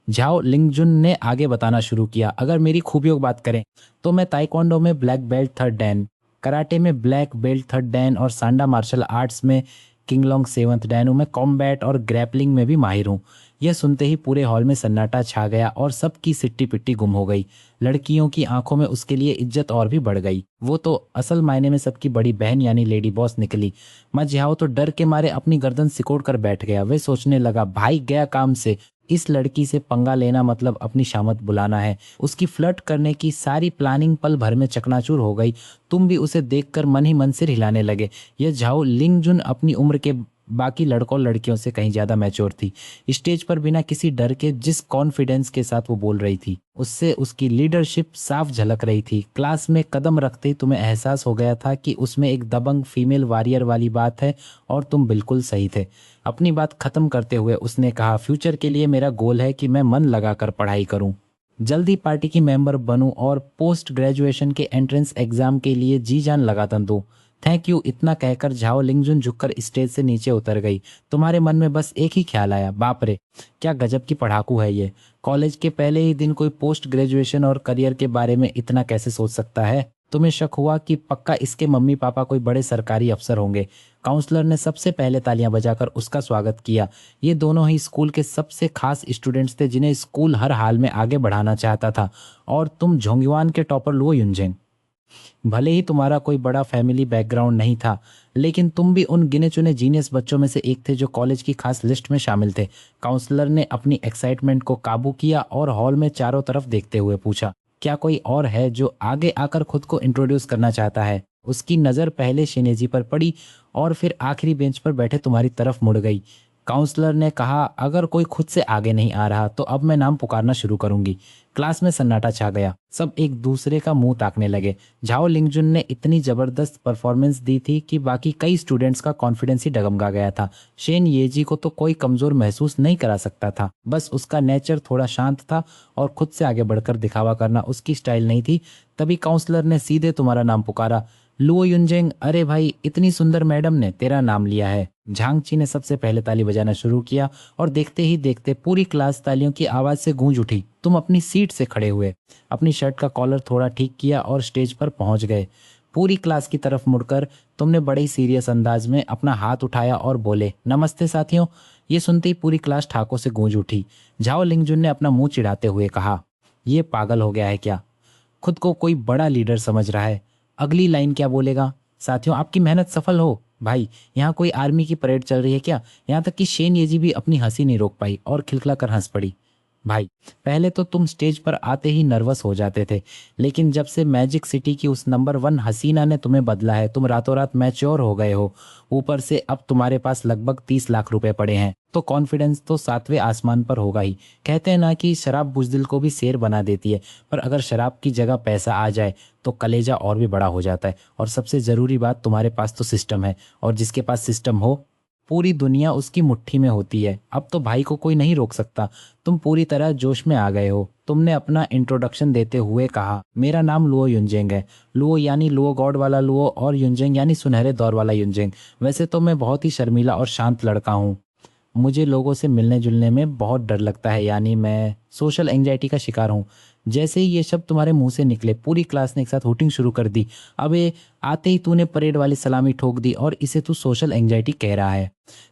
झाओ लिंगजुन ने आगे बताना शुरू किया, अगर मेरी खूबियों की बात करें तो मैं ताइक्वांडो में black belt third Dan, karate में ब्लैक बेल्ट थर्ड डैन और सांडा मार्शल आर्ट्स में किंगलोंग सेवंथ डैन हूँ। मैं कॉम्बैट और ग्रैपलिंग में भी माहिर हूँ। यह सुनते ही पूरे हॉल में सन्नाटा छा गया और सबकी सिट्टी पिट्टी गुम हो गई। लड़कियों की आंखों में उसके लिए इज्जत और भी बढ़ गई। वो तो असल मायने में सबकी बड़ी बहन यानी लेडी बॉस निकली। मैं जिहाओ तो डर के मारे अपनी गर्दन सिकोड़ कर बैठ गया। वे सोचने लगा, भाई गया काम से। इस लड़की से पंगा लेना मतलब अपनी शामत बुलाना है। उसकी फ्लर्ट करने की सारी प्लानिंग पल भर में चकनाचूर हो गई। तुम भी उसे देखकर मन ही मन सिर हिलाने लगे। यह झाओ लिंगजुन अपनी उम्र के बाकी लड़कों लड़कियों से कहीं ज्यादा मैच्योर थी। स्टेज पर बिना किसी डर के जिस कॉन्फिडेंस के साथ वो बोल रही थी, उससे उसकी लीडरशिप साफ झलक रही थी। क्लास में कदम रखते ही तुम्हें एहसास हो गया था कि उसमें एक दबंग फीमेल वॉरियर वाली बात है और तुम बिल्कुल सही थे। अपनी बात खत्म करते हुए उसने कहा, फ्यूचर के लिए मेरा गोल है कि मैं मन लगाकर पढ़ाई करूं, जल्दी पार्टी की मेंबर बनूं और पोस्ट ग्रेजुएशन के एंट्रेंस एग्जाम के लिए जी जान लगाता दूं। Thank you. इतना कहकर झाओ लिंगजुन झुककर स्टेज से नीचे उतर गई। तुम्हारे मन में बस एक ही ख्याल आया, बाप रे क्या गजब की पढ़ाकू है ये। कॉलेज के पहले ही दिन कोई पोस्ट ग्रेजुएशन और करियर के बारे में इतना कैसे सोच सकता है। तुम्हें शक हुआ कि पक्का इसके मम्मी पापा कोई बड़े सरकारी अफसर होंगे। काउंसलर ने सबसे पहले तालियां बजाकर उसका स्वागत किया। ये दोनों ही स्कूल के सबसे खास स्टूडेंट्स थे जिन्हें स्कूल हर हाल में आगे बढ़ाना चाहता था। और तुम झोंगयुआन के टॉपर लुओ युनजेंग। भले ही तुम्हारा कोई बड़ा फैमिली बैकग्राउंड नहीं था, लेकिन तुम भी उन गिने चुने जीनियस बच्चों में से एक थे जो कॉलेज की खास लिस्ट में शामिल थे। काउंसलर ने अपनी एक्साइटमेंट को काबू किया और हॉल में चारों तरफ देखते हुए पूछा, क्या कोई और है जो आगे आकर खुद को इंट्रोड्यूस करना चाहता है। उसकी नज़र पहले शिनेजी पर पड़ी और फिर आखिरी बेंच पर बैठे तुम्हारी तरफ मुड़ गई। काउंसलर ने कहा, अगर कोई खुद से आगे नहीं आ रहा तो अब मैं नाम पुकारना शुरू करूंगी। क्लास में सन्नाटा छा गया। सब एक दूसरे का मुंह ताकने लगे। झाओ लिंगजुन ने इतनी जबरदस्त परफॉर्मेंस दी थी कि बाकी कई स्टूडेंट्स का कॉन्फिडेंस ही डगमगा गया था। शेन येजी को तो कोई कमजोर महसूस नहीं करा सकता था। बस उसका नेचर थोड़ा शांत था और खुद से आगे बढ़कर दिखावा करना उसकी स्टाइल नहीं थी। तभी काउंसलर ने सीधे तुम्हारा नाम पुकारा, लुओ युनजेंग। अरे भाई, इतनी सुंदर मैडम ने तेरा नाम लिया है। झांगची ने सबसे पहले ताली बजाना शुरू किया और देखते ही देखते पूरी क्लास तालियों की आवाज से गूंज उठी। तुम अपनी सीट से खड़े हुए, अपनी शर्ट का कॉलर थोड़ा ठीक किया और स्टेज पर पहुंच गए। पूरी क्लास की तरफ मुड़कर तुमने बड़े ही सीरियस अंदाज में अपना हाथ उठाया और बोले, नमस्ते साथियों। ये सुनते ही पूरी क्लास ठाकों से गूंज उठी। झाओ लिंगजुन ने अपना मुंह चिढ़ाते हुए कहा, ये पागल हो गया है क्या? खुद को कोई बड़ा लीडर समझ रहा है। अगली लाइन क्या बोलेगा? साथियों, आपकी मेहनत सफल हो। भाई, यहाँ कोई आर्मी की परेड चल रही है क्या? यहाँ तक कि शेन येजी भी अपनी हंसी नहीं रोक पाई और खिलखिलाकर हंस पड़ी। भाई, पहले तो तुम स्टेज पर आते ही नर्वस हो जाते थे, लेकिन जब से मैजिक सिटी की उस नंबर 1 हसीना ने तुम्हें बदला है, तुम रातों रात मैच्योर हो गए हो। ऊपर से अब तुम्हारे पास लगभग 30 लाख रुपए पड़े हैं, तो कॉन्फिडेंस तो 7वें आसमान पर होगा ही। कहते हैं ना कि शराब बुजदिल को भी शेर बना देती है, पर अगर शराब की जगह पैसा आ जाए तो कलेजा और भी बड़ा हो जाता है। और सबसे जरूरी बात, तुम्हारे पास तो सिस्टम है, और जिसके पास सिस्टम हो पूरी दुनिया उसकी मुट्ठी में होती है। अब तो भाई को कोई नहीं रोक सकता। तुम पूरी तरह जोश में आ गए हो। तुमने अपना इंट्रोडक्शन देते हुए कहा, मेरा नाम लुओ युनजेंग है। लुओ यानी लुओ गॉड वाला लुओ और युनजेंग यानी सुनहरे दौर वाला युनजेंग। वैसे तो मैं बहुत ही शर्मीला और शांत लड़का हूँ। मुझे लोगों से मिलने जुलने में बहुत डर लगता है, यानी मैं सोशल एंजाइटी का शिकार हूँ। जैसे ही ये शब्द तुम्हारे मुंह से निकले, पूरी क्लास ने एक साथ हुटिंग शुरू कर दी। अबे, आते ही तूने परेड वाली सलामी ठोक दी और इसे तू सोशल एंजाइटी कह रहा है।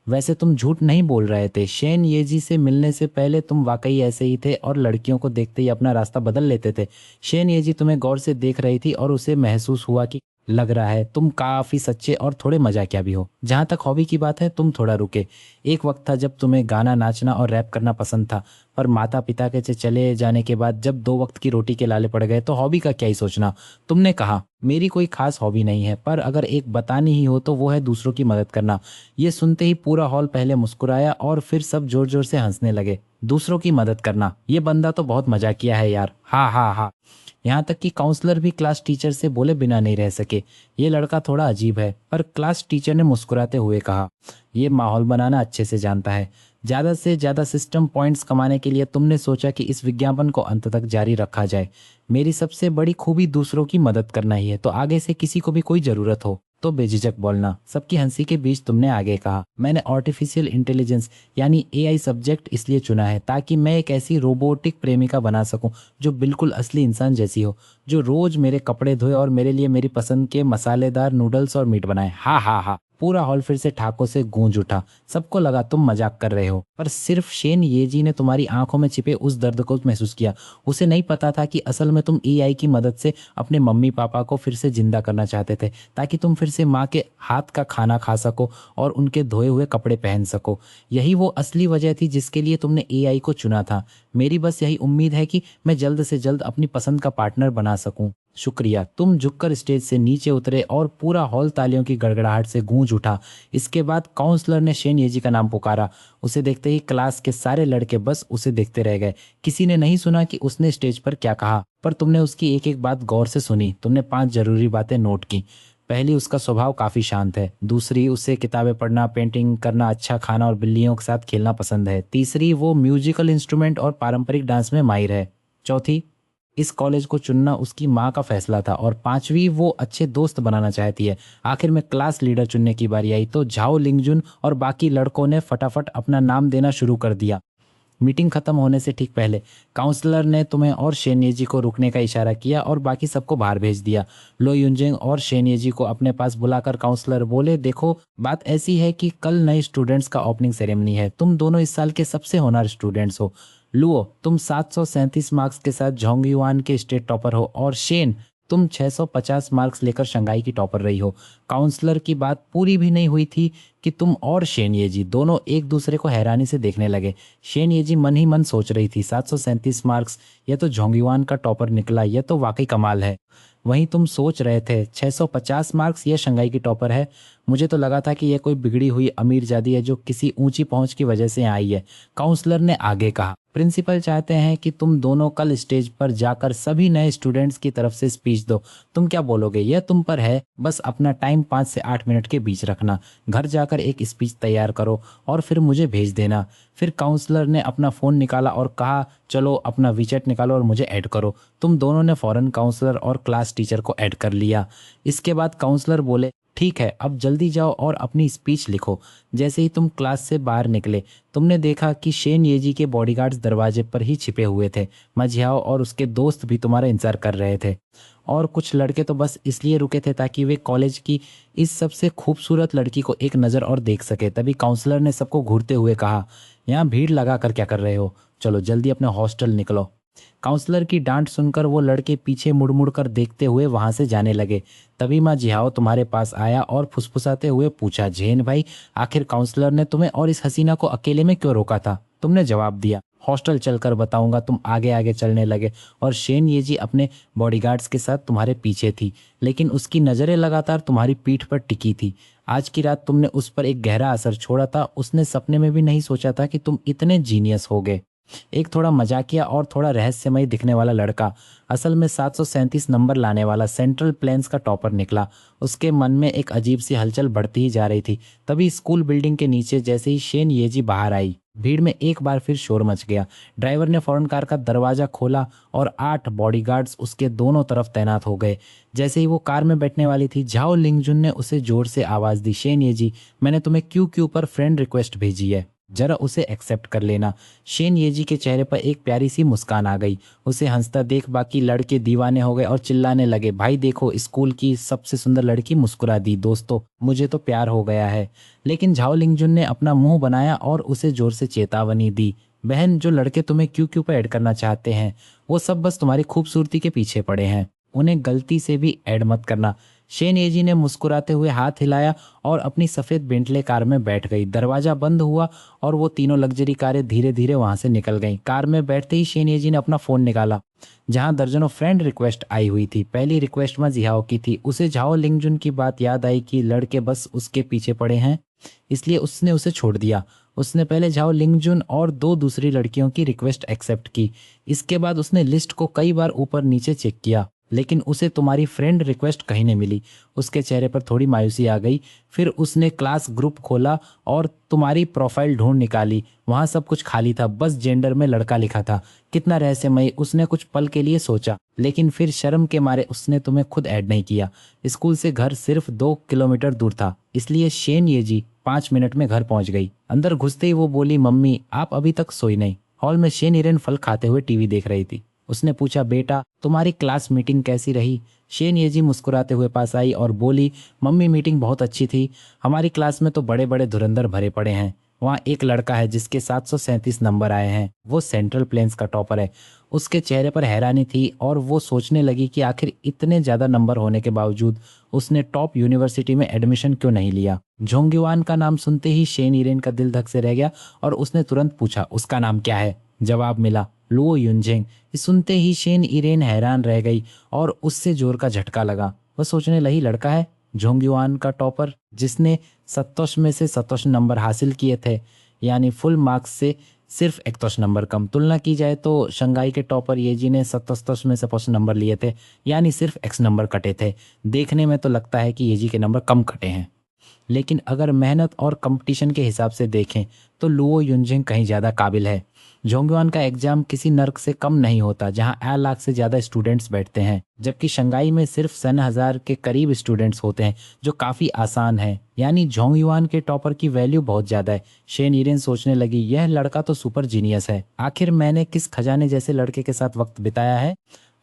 वैसे तुम झूठ नहीं बोल रहे थे। शेन येजी से मिलने से पहले तुम वाकई ऐसे ही थे और लड़कियों को देखते ही अपना रास्ता बदल लेते थे। शेन येजी तुम्हें गौर से देख रही थी और उसे महसूस हुआ कि लग रहा है तुम काफी सच्चे और थोड़े मजाकिया भी हो। जहां तक हॉबी की बात है, तुम थोड़ा रुके। एक वक्त था जब तुम्हें गाना, नाचना और रैप करना पसंद था, पर माता पिता के से चले जाने के बाद जब 2 वक्त की रोटी के लाले पड़ गए तो हॉबी का क्या ही सोचना। तुमने कहा मेरी कोई खास हॉबी नहीं है, पर अगर एक बतानी ही हो तो वो है दूसरों की मदद करना। ये सुनते ही पूरा हॉल पहले मुस्कुराया और फिर सब जोर जोर से हंसने लगे। दूसरों की मदद करना, ये बंदा तो बहुत मजाकिया है यार, हा हा हा। यहाँ तक कि काउंसलर भी क्लास टीचर से बोले बिना नहीं रह सके, ये लड़का थोड़ा अजीब है। पर क्लास टीचर ने मुस्कुराते हुए कहा, ये माहौल बनाना अच्छे से जानता है। ज़्यादा से ज़्यादा सिस्टम पॉइंट्स कमाने के लिए तुमने सोचा कि इस विज्ञापन को अंत तक जारी रखा जाए। मेरी सबसे बड़ी खूबी दूसरों की मदद करना ही है, तो आगे से किसी को भी कोई ज़रूरत हो तो बेझिझक बोलना। सबकी हंसी के बीच तुमने आगे कहा, मैंने आर्टिफिशियल इंटेलिजेंस यानी एआई सब्जेक्ट इसलिए चुना है ताकि मैं एक ऐसी रोबोटिक प्रेमिका बना सकूं जो बिल्कुल असली इंसान जैसी हो, जो रोज मेरे कपड़े धोए और मेरे लिए मेरी पसंद के मसालेदार नूडल्स और मीट बनाए। हा हा हा। पूरा हॉल फिर से ठाकों से गूंज उठा। सबको लगा तुम मजाक कर रहे हो, पर सिर्फ शेन येजी ने तुम्हारी आंखों में छिपे उस दर्द को महसूस किया। उसे नहीं पता था कि असल में तुम एआई की मदद से अपने मम्मी पापा को फिर से जिंदा करना चाहते थे, ताकि तुम फिर से माँ के हाथ का खाना खा सको और उनके धोए हुए कपड़े पहन सको। यही वो असली वजह थी जिसके लिए तुमने एआई को चुना था। मेरी बस यही उम्मीद है कि मैं जल्द से जल्द अपनी पसंद का पार्टनर बना सकूं। शुक्रिया। तुम झुककर स्टेज से नीचे उतरे और पूरा हॉल तालियों की गड़गड़ाहट से गूंज उठा। इसके बाद काउंसलर ने शेन येजी का नाम पुकारा। उसे देखते ही क्लास के सारे लड़के बस उसे देखते रह गए। किसी ने नहीं सुना कि उसने स्टेज पर क्या कहा, पर तुमने उसकी एक एक बात गौर से सुनी। तुमने 5 जरूरी बातें नोट की। पहली, उसका स्वभाव काफी शांत है। दूसरी, उसे किताबें पढ़ना, पेंटिंग करना, अच्छा खाना और बिल्लियों के साथ खेलना पसंद है। तीसरी, वो म्यूजिकल इंस्ट्रूमेंट और पारंपरिक डांस में माहिर है। चौथी, इस कॉलेज को चुनना उसकी माँ का फैसला था। और पांचवी, वो अच्छे दोस्त बनाना चाहती है। आखिर में क्लास लीडर चुनने की बारी आई तो झाओ लिंगजुन और बाकी लड़कों ने फटाफट अपना नाम देना शुरू कर दिया। मीटिंग खत्म होने से ठीक पहले काउंसलर ने तुम्हें और शेनयेजी को रुकने का इशारा किया और बाकी सबको बाहर भेज दिया। लो युनजेंग और शेनयेजी को अपने पास बुलाकर काउंसलर बोले, देखो बात ऐसी है कि कल नए स्टूडेंट्स का ओपनिंग सेरेमनी है। तुम दोनों इस साल के सबसे होनहार स्टूडेंट्स हो। लुओ, तुम 737 मार्क्स के साथ जोंगयुआन के स्टेट टॉपर हो और शेन, तुम 650 मार्क्स लेकर शंघाई की टॉपर रही हो। काउंसलर की बात पूरी भी नहीं हुई थी कि तुम और शेन येजी दोनों एक दूसरे को हैरानी से देखने लगे। शेन येजी मन ही मन सोच रही थी, 737 मार्क्स, यह तो जोंगयुआन का टॉपर निकला, यह तो वाकई कमाल है। वहीं तुम सोच रहे थे 650 मार्क्स, यह शंघाई की टॉपर है। मुझे तो लगा था कि यह कोई बिगड़ी हुई अमीर जादी है जो किसी ऊंची पहुंच की वजह से आई है। काउंसलर ने आगे कहा, प्रिंसिपल चाहते हैं कि तुम दोनों कल स्टेज पर जाकर सभी नए स्टूडेंट्स की तरफ से स्पीच दो। तुम क्या बोलोगे, यह तुम पर है। बस अपना टाइम 5 से 8 मिनट के बीच रखना। घर जाकर एक स्पीच तैयार करो और फिर मुझे भेज देना। फिर काउंसलर ने अपना फ़ोन निकाला और कहा, चलो अपना वीचैट निकालो और मुझे ऐड करो। तुम दोनों ने फ़ौरन काउंसलर और क्लास टीचर को ऐड कर लिया। इसके बाद काउंसलर बोले, ठीक है, अब जल्दी जाओ और अपनी स्पीच लिखो। जैसे ही तुम क्लास से बाहर निकले, तुमने देखा कि शेन येजी के बॉडीगार्ड्स दरवाजे पर ही छिपे हुए थे। मझियाओ और उसके दोस्त भी तुम्हारा इंतजार कर रहे थे, और कुछ लड़के तो बस इसलिए रुके थे ताकि वे कॉलेज की इस सबसे खूबसूरत लड़की को एक नज़र और देख सके। तभी काउंसलर ने सबको घूरते हुए कहा, यहाँ भीड़ लगा कर क्या कर रहे हो, चलो जल्दी अपने हॉस्टल निकलो। काउंसलर की डांट सुनकर वो लड़के पीछे मुड़ मुड़ कर देखते हुए वहां से जाने लगे। तभी माँ जिहाओ तुम्हारे पास आया और फुसफुसाते हुए पूछा, जेन भाई, आखिर काउंसलर ने तुम्हें और इस हसीना को अकेले में क्यों रोका था? तुमने जवाब दिया, हॉस्टल चलकर बताऊंगा। तुम आगे आगे चलने लगे और शेन येजी अपने बॉडीगार्ड्स के साथ तुम्हारे पीछे थी, लेकिन उसकी नज़रें लगातार तुम्हारी पीठ पर टिकी थी। आज की रात तुमने उस पर एक गहरा असर छोड़ा था। उसने सपने में भी नहीं सोचा था कि तुम इतने जीनियस होगे। एक थोड़ा मजाकिया और थोड़ा रहस्यमय दिखने वाला लड़का असल में 737 नंबर लाने वाला सेंट्रल प्लेन्स का टॉपर निकला। उसके मन में एक अजीब सी हलचल बढ़ती ही जा रही थी। तभी स्कूल बिल्डिंग के नीचे जैसे ही शेन येजी बाहर आई, भीड़ में एक बार फिर शोर मच गया। ड्राइवर ने फौरन कार का दरवाजा खोला और 8 बॉडीगार्ड्स उसके दोनों तरफ तैनात हो गए। जैसे ही वो कार में बैठने वाली थी, झाओ लिंगजुन ने उसे जोर से आवाज दी, शेन येजी, मैंने तुम्हें क्यू पर फ्रेंड रिक्वेस्ट भेजी है, जरा उसे एक्सेप्ट कर लेना। शेन येजी के चेहरे पर एक प्यारी सी मुस्कान आ गई। उसे हंसता देख बाकी लड़के दीवाने हो गए और चिल्लाने लगे, भाई देखो, स्कूल की सबसे सुंदर लड़की मुस्कुरा दी। दोस्तों, मुझे तो प्यार हो गया है। लेकिन झाओ लिंगजुन ने अपना मुंह बनाया और उसे जोर से चेतावनी दी, बहन, जो लड़के तुम्हें क्यू पर ऐड करना चाहते हैं वो सब बस तुम्हारी खूबसूरती के पीछे पड़े हैं, उन्हें गलती से भी ऐड मत करना। शेन एजी ने मुस्कुराते हुए हाथ हिलाया और अपनी सफ़ेद बेंटले कार में बैठ गई। दरवाज़ा बंद हुआ और वो तीनों लग्जरी कारें धीरे धीरे वहाँ से निकल गईं। कार में बैठते ही शेन एजी ने अपना फ़ोन निकाला, जहाँ दर्जनों फ्रेंड रिक्वेस्ट आई हुई थी। पहली रिक्वेस्ट में जिहाओ की थी। उसे झाओ लिंगजुन की बात याद आई कि लड़के बस उसके पीछे पड़े हैं, इसलिए उसने उसे छोड़ दिया। उसने पहले झाओ लिंगजुन और 2 दूसरी लड़कियों की रिक्वेस्ट एक्सेप्ट की। इसके बाद उसने लिस्ट को कई बार ऊपर नीचे चेक किया, लेकिन उसे तुम्हारी फ्रेंड रिक्वेस्ट कहीं नहीं मिली। उसके चेहरे पर थोड़ी मायूसी आ गई। फिर उसने क्लास ग्रुप खोला और तुम्हारी प्रोफाइल ढूंढ निकाली। वहाँ सब कुछ खाली था, बस जेंडर में लड़का लिखा था। कितना रहस्यमयी, उसने कुछ पल के लिए सोचा, लेकिन फिर शर्म के मारे उसने तुम्हें खुद ऐड नहीं किया। स्कूल से घर सिर्फ 2 किलोमीटर दूर था, इसलिए शेन येजी 5 मिनट में घर पहुंच गई। अंदर घुसते ही वो बोली, मम्मी आप अभी तक सोई नहीं। हॉल में शेन इरेन फल खाते हुए टीवी देख रही थी। उसने पूछा, बेटा तुम्हारी क्लास मीटिंग कैसी रही? शेन येजी मुस्कुराते हुए पास आई और बोली, मम्मी मीटिंग बहुत अच्छी थी। हमारी क्लास में तो बड़े बड़े धुरंधर भरे पड़े हैं। वहाँ एक लड़का है जिसके 737 नंबर आए हैं। वो सेंट्रल प्लेन्स का टॉपर है। उसके चेहरे पर हैरानी थी और वो सोचने लगी कि आखिर इतने ज़्यादा नंबर होने के बावजूद उसने टॉप यूनिवर्सिटी में एडमिशन क्यों नहीं लिया। जोंगयुआन का नाम सुनते ही शेन इरेन का दिल धक से रह गया और उसने तुरंत पूछा, उसका नाम क्या है? जवाब मिला, लुओ युनजेंग। सुनते ही शेन इरेन हैरान रह गई और उससे जोर का झटका लगा। वह सोचने लगी, लड़का है जोंगयुआन का टॉपर, जिसने 27 में से 27 नंबर हासिल किए थे, यानी फुल मार्क्स से सिर्फ 21 नंबर कम। तुलना की जाए तो शंघाई के टॉपर येजी ने 77 में से 5 नंबर लिए थे, यानी सिर्फ x नंबर कटे थे। देखने में तो लगता है कि येजी के नंबर कम कटे हैं, लेकिन अगर मेहनत और कंपटीशन के हिसाब से देखें तो लुओ युनजिंग कहीं ज़्यादा काबिल है। जोंगयुआन का एग्जाम किसी नर्क से कम नहीं होता, जहां 1 लाख से ज़्यादा स्टूडेंट्स बैठते हैं, जबकि शंघाई में सिर्फ 1000 के करीब स्टूडेंट्स होते हैं, जो काफ़ी आसान है। यानी जोंगयुआन के टॉपर की वैल्यू बहुत ज़्यादा है। शेन इरेन सोचने लगी, यह लड़का तो सुपर जीनियस है। आखिर मैंने किस खजाने जैसे लड़के के साथ वक्त बिताया है।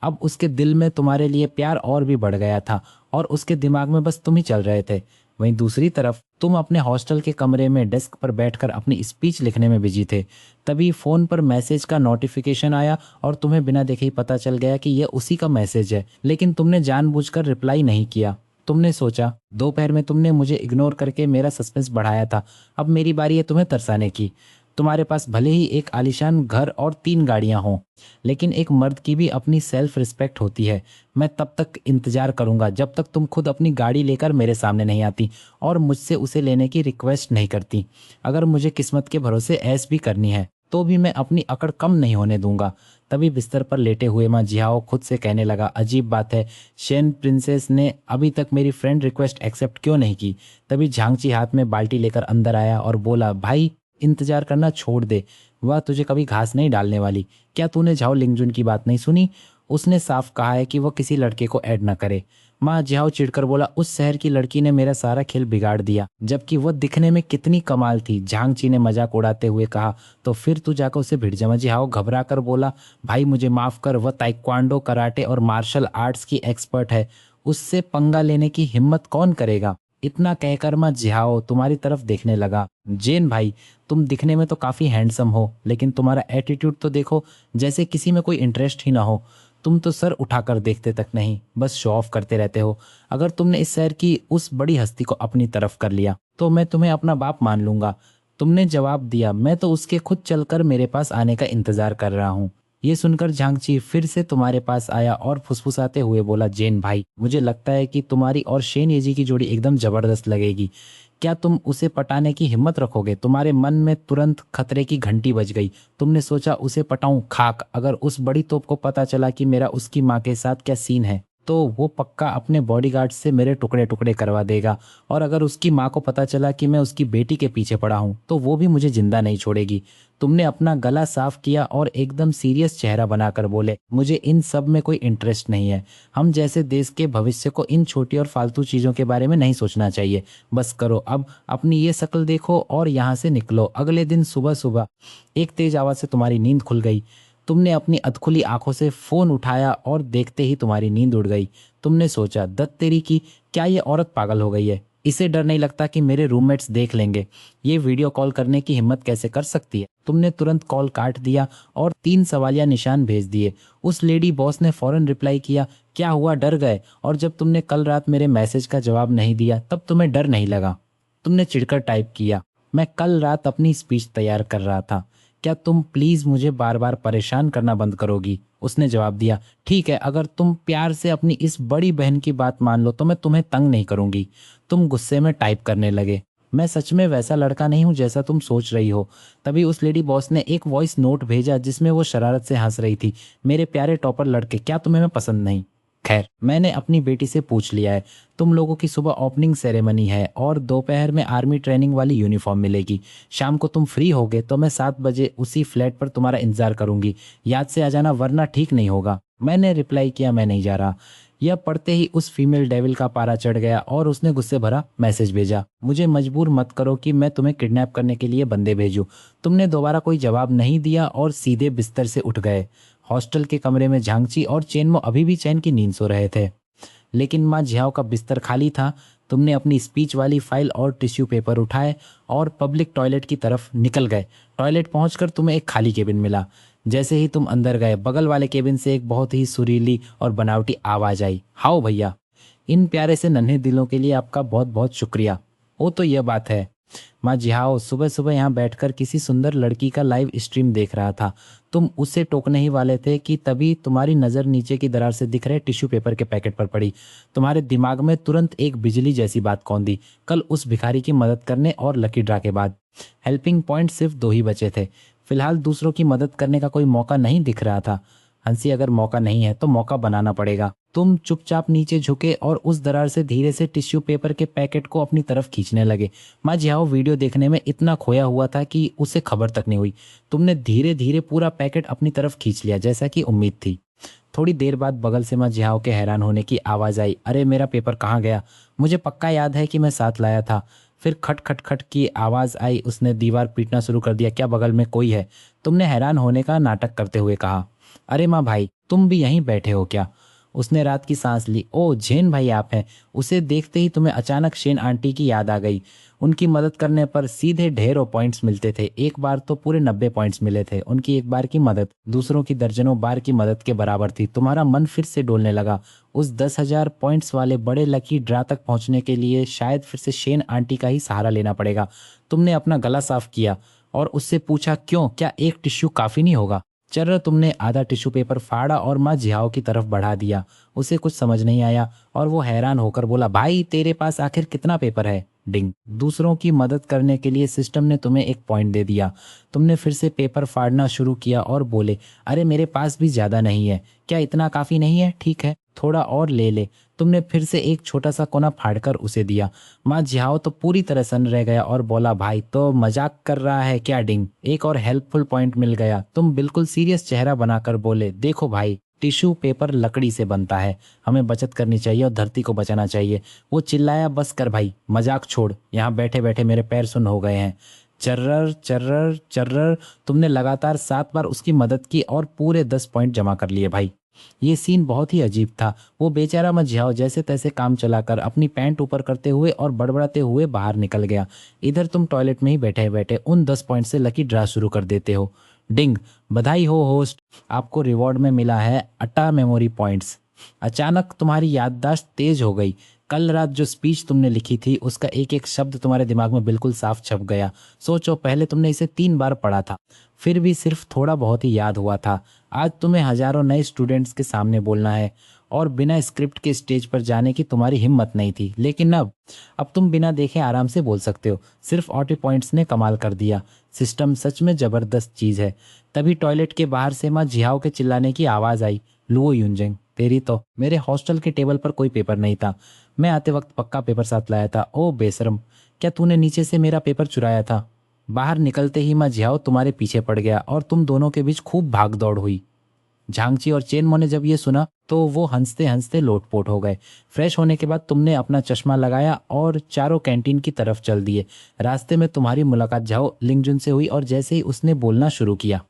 अब उसके दिल में तुम्हारे लिए प्यार और भी बढ़ गया था और उसके दिमाग में बस तुम ही चल रहे थे। वहीं दूसरी तरफ तुम अपने हॉस्टल के कमरे में डेस्क पर बैठकर अपनी स्पीच लिखने में बिजी थे। तभी फ़ोन पर मैसेज का नोटिफिकेशन आया और तुम्हें बिना देखे ही पता चल गया कि यह उसी का मैसेज है, लेकिन तुमने जानबूझकर रिप्लाई नहीं किया। तुमने सोचा, दोपहर में तुमने मुझे इग्नोर करके मेरा सस्पेंस बढ़ाया था, अब मेरी बारी है तुम्हें तरसाने की। तुम्हारे पास भले ही एक आलीशान घर और 3 गाड़ियां हों, लेकिन एक मर्द की भी अपनी सेल्फ रिस्पेक्ट होती है। मैं तब तक इंतजार करूंगा जब तक तुम खुद अपनी गाड़ी लेकर मेरे सामने नहीं आती और मुझसे उसे लेने की रिक्वेस्ट नहीं करती। अगर मुझे किस्मत के भरोसे ऐश भी करनी है तो भी मैं अपनी अकड़ कम नहीं होने दूंगा। तभी बिस्तर पर लेटे हुए माँ जिहाओ खुद से कहने लगा, अजीब बात है, शेन प्रिंसेस ने अभी तक मेरी फ्रेंड रिक्वेस्ट एक्सेप्ट क्यों नहीं की। तभी झांगची हाथ में बाल्टी लेकर अंदर आया और बोला, भाई इंतजार करना छोड़ दे, वह तुझे कभी घास नहीं डालने वाली। क्या तूने झाओ लिंगजुन की बात नहीं सुनी? उसने साफ कहा है कि वह किसी लड़के को ऐड न करे। माँ जिहाओ चिढ़कर बोला, उस शहर की लड़की ने मेरा सारा खेल बिगाड़ दिया, जबकि वह दिखने में कितनी कमाल थी। झांगची ने मजाक उड़ाते हुए कहा, तो फिर तू जाकर उसे भिड़ जा। जिहाओ घबरा कर बोला, भाई मुझे माफ कर, वह ताइक्वांडो, कराटे और मार्शल आर्ट्स की एक्सपर्ट है, उससे पंगा लेने की हिम्मत कौन करेगा। इतना कहकर मैं जिहाओ तुम्हारी तरफ देखने लगा। जेन भाई, तुम दिखने में तो काफ़ी हैंडसम हो, लेकिन तुम्हारा एटीट्यूड तो देखो, जैसे किसी में कोई इंटरेस्ट ही ना हो। तुम तो सर उठाकर देखते तक नहीं, बस शो ऑफ करते रहते हो। अगर तुमने इस शहर की उस बड़ी हस्ती को अपनी तरफ कर लिया तो मैं तुम्हें अपना बाप मान लूंगा। तुमने जवाब दिया, मैं तो उसके खुद चलकर मेरे पास आने का इंतजार कर रहा हूँ। ये सुनकर झांगची फिर से तुम्हारे पास आया और फुसफुसाते हुए बोला, जेन भाई, मुझे लगता है कि तुम्हारी और शेन येजी की जोड़ी एकदम जबरदस्त लगेगी। क्या तुम उसे पटाने की हिम्मत रखोगे? तुम्हारे मन में तुरंत खतरे की घंटी बज गई। तुमने सोचा, उसे पटाऊं खाक। अगर उस बड़ी तोप को पता चला कि मेरा उसकी माँ के साथ क्या सीन है तो वो पक्का अपने बॉडीगार्ड से मेरे टुकड़े टुकड़े करवा देगा, और अगर उसकी माँ को पता चला कि मैं उसकी बेटी के पीछे पड़ा हूँ तो वो भी मुझे जिंदा नहीं छोड़ेगी। तुमने अपना गला साफ किया और एकदम सीरियस चेहरा बनाकर बोले, मुझे इन सब में कोई इंटरेस्ट नहीं है। हम जैसे देश के भविष्य को इन छोटी और फालतू चीज़ों के बारे में नहीं सोचना चाहिए। बस करो, अब अपनी ये शक्ल देखो और यहाँ से निकलो। अगले दिन सुबह सुबह एक तेज आवाज़ से तुम्हारी नींद खुल गई। तुमने अपनी अधखुली आंखों से फोन उठाया और देखते ही तुम्हारी नींद उड़ गई। तुमने सोचा, दत्त तेरी की, क्या ये औरत पागल हो गई है? इसे डर नहीं लगता कि मेरे रूममेट्स देख लेंगे? ये वीडियो कॉल करने की हिम्मत कैसे कर सकती है? तुमने तुरंत कॉल काट दिया और 3 सवालिया निशान भेज दिए। उस लेडी बॉस ने फौरन रिप्लाई किया, क्या हुआ, डर गए? और जब तुमने कल रात मेरे मैसेज का जवाब नहीं दिया तब तुम्हें डर नहीं लगा? तुमने चिढ़कर टाइप किया, मैं कल रात अपनी स्पीच तैयार कर रहा था, क्या तुम प्लीज़ मुझे बार बार परेशान करना बंद करोगी? उसने जवाब दिया, ठीक है, अगर तुम प्यार से अपनी इस बड़ी बहन की बात मान लो तो मैं तुम्हें तंग नहीं करूंगी। तुम गुस्से में टाइप करने लगे, मैं सच में वैसा लड़का नहीं हूं जैसा तुम सोच रही हो। तभी उस लेडी बॉस ने एक वॉइस नोट भेजा जिसमें वो शरारत से हंस रही थी, मेरे प्यारे टॉपर लड़के, क्या तुम्हें मैं पसंद नहीं? खैर, मैंने अपनी बेटी से पूछ लिया है, तुम लोगों की सुबह ओपनिंग सेरेमनी है और दोपहर में आर्मी ट्रेनिंग वाली यूनिफॉर्म मिलेगी। शाम को तुम फ्री होगे तो मैं 7 बजे उसी फ्लैट पर तुम्हारा इंतजार करूंगी, याद से आ जाना वरना ठीक नहीं होगा। मैंने रिप्लाई किया, मैं नहीं जा रहा। यह पढ़ते ही उस फीमेल डेविल का पारा चढ़ गया और उसने गुस्से भरा मैसेज भेजा, मुझे मजबूर मत करो कि मैं तुम्हें किडनैप करने के लिए बंदे भेजूं। तुमने दोबारा कोई जवाब नहीं दिया और सीधे बिस्तर से उठ गए। हॉस्टल के कमरे में झांगची और चेनमो अभी भी चैन की नींद सो रहे थे, लेकिन माँ झियाओ का बिस्तर खाली था। तुमने अपनी स्पीच वाली फाइल और टिश्यू पेपर उठाए और पब्लिक टॉयलेट की तरफ निकल गए। टॉयलेट पहुंचकर तुम्हें एक खाली केबिन मिला। जैसे ही तुम अंदर गए, बगल वाले केबिन से एक बहुत ही सुरीली और बनावटी आवाज आई, हाओ भैया। इन प्यारे से नन्हे दिलों के लिए आपका बहुत बहुत शुक्रिया। वो तो यह बात है, माँ जिहाओ सुबह सुबह यहाँ बैठकर किसी सुंदर लड़की का लाइव स्ट्रीम देख रहा था। तुम उसे टोकने ही वाले थे कि तभी तुम्हारी नज़र नीचे की दरार से दिख रहे टिश्यू पेपर के पैकेट पर पड़ी। तुम्हारे दिमाग में तुरंत एक बिजली जैसी बात कौंधी, कल उस भिखारी की मदद करने और लकी ड्रा के बाद हेल्पिंग पॉइंट सिर्फ 2 ही बचे थे। फिलहाल दूसरों की मदद करने का कोई मौका नहीं दिख रहा था। हंसी, अगर मौका नहीं है तो मौका बनाना पड़ेगा। तुम चुपचाप नीचे झुके और उस दरार से धीरे से टिश्यू पेपर के पैकेट को अपनी तरफ खींचने लगे। माँ जिहाओ वीडियो देखने में इतना खोया हुआ था कि उसे खबर तक नहीं हुई। तुमने धीरे धीरे पूरा पैकेट अपनी तरफ खींच लिया जैसा कि उम्मीद थी। थोड़ी देर बाद बगल से माँ जिहाओ के हैरान होने की आवाज़ आई, अरे मेरा पेपर कहाँ गया? मुझे पक्का याद है कि मैं साथ लाया था। फिर खट खट खट की आवाज़ आई। उसने दीवार पीटना शुरू कर दिया, क्या बगल में कोई है? तुमने हैरान होने का नाटक करते हुए कहा, अरे माँ भाई, तुम भी यहीं बैठे हो क्या? उसने रात की सांस ली, ओ झेन भाई आप हैं। उसे देखते ही तुम्हें अचानक शेन आंटी की याद आ गई। उनकी मदद करने पर सीधे ढेरों पॉइंट्स मिलते थे। एक बार तो पूरे 90 पॉइंट्स मिले थे। उनकी एक बार की मदद दूसरों की दर्जनों बार की मदद के बराबर थी। तुम्हारा मन फिर से डोलने लगा। उस 10,000 पॉइंट्स वाले बड़े लकी ड्रा तक पहुंचने के लिए शायद फिर से शेन आंटी का ही सहारा लेना पड़ेगा। तुमने अपना गला साफ किया और उससे पूछा, क्यों, क्या एक टिश्यू काफ़ी नहीं होगा? चर्र, तुमने आधा टिश्यू पेपर फाड़ा और माँ जिहाओ की तरफ बढ़ा दिया। उसे कुछ समझ नहीं आया और वो हैरान होकर बोला, भाई तेरे पास आखिर कितना पेपर है? डिंग। दूसरों की मदद करने के लिए सिस्टम ने तुम्हें एक पॉइंट दे दिया। तुमने फिर से पेपर फाड़ना शुरू किया और बोले, अरे मेरे पास भी ज़्यादा नहीं है, क्या इतना काफ़ी नहीं है? ठीक है, थोड़ा और ले ले। तुमने फिर से एक छोटा सा कोना फाड़कर उसे दिया। माँ जिहाओ तो पूरी तरह सन्न रह गया और बोला, भाई तो मजाक कर रहा है क्या? डिंग। एक और हेल्पफुल पॉइंट मिल गया। तुम बिल्कुल सीरियस चेहरा बनाकर बोले, देखो भाई, टिश्यू पेपर लकड़ी से बनता है, हमें बचत करनी चाहिए और धरती को बचाना चाहिए। वो चिल्लाया, बस कर भाई, मजाक छोड़, यहाँ बैठे बैठे मेरे पैर सुन्न हो गए हैं। चर्रर चर्रर चर्रर। तुमने लगातार 7 बार उसकी मदद की और पूरे 10 पॉइंट जमा कर लिए। भाई ये सीन बहुत ही अजीब था। वो बेचारा मझियाओ जैसे तैसे काम चलाकर अपनी पैंट ऊपर करते हुए और बड़बड़ाते हुए बाहर निकल गया। इधर तुम टॉयलेट में ही बैठे बैठे उन 10 पॉइंट से लकी ड्रा शुरू कर देते हो। डिंग। बधाई हो होस्ट, आपको रिवॉर्ड में मिला है 18 मेमोरी पॉइंट्स। अचानक तुम्हारी याददाश्त तेज हो गई। कल रात जो स्पीच तुमने लिखी थी उसका एक एक शब्द तुम्हारे दिमाग में बिल्कुल साफ छप गया। सोचो, पहले तुमने इसे 3 बार पढ़ा था, फिर भी सिर्फ थोड़ा बहुत ही याद हुआ था। आज तुम्हें हजारों नए स्टूडेंट्स के सामने बोलना है और बिना स्क्रिप्ट के स्टेज पर जाने की तुम्हारी हिम्मत नहीं थी, लेकिन अब तुम बिना देखे आराम से बोल सकते हो। सिर्फ ऑटो पॉइंट्स ने कमाल कर दिया। सिस्टम सच में ज़बरदस्त चीज़ है। तभी टॉयलेट के बाहर से माँ जिहाओ के चिल्लाने की आवाज़ आई, लुओ युनजेंग, तेरी तो। मेरे हॉस्टल के टेबल पर कोई पेपर नहीं था, मैं आते वक्त पक्का पेपर साथ लाया था। ओ बेशरम, क्या तूने नीचे से मेरा पेपर चुराया था? बाहर निकलते ही माँ जिहाओ तुम्हारे पीछे पड़ गया और तुम दोनों के बीच खूब भाग दौड़ हुई। झांगची और चेनमो ने जब ये सुना तो वो हंसते हंसते लोटपोट हो गए। फ्रेश होने के बाद तुमने अपना चश्मा लगाया और चारों कैंटीन की तरफ चल दिए। रास्ते में तुम्हारी मुलाकात झाओ लिंगजुन से हुई और जैसे ही उसने बोलना शुरू किया,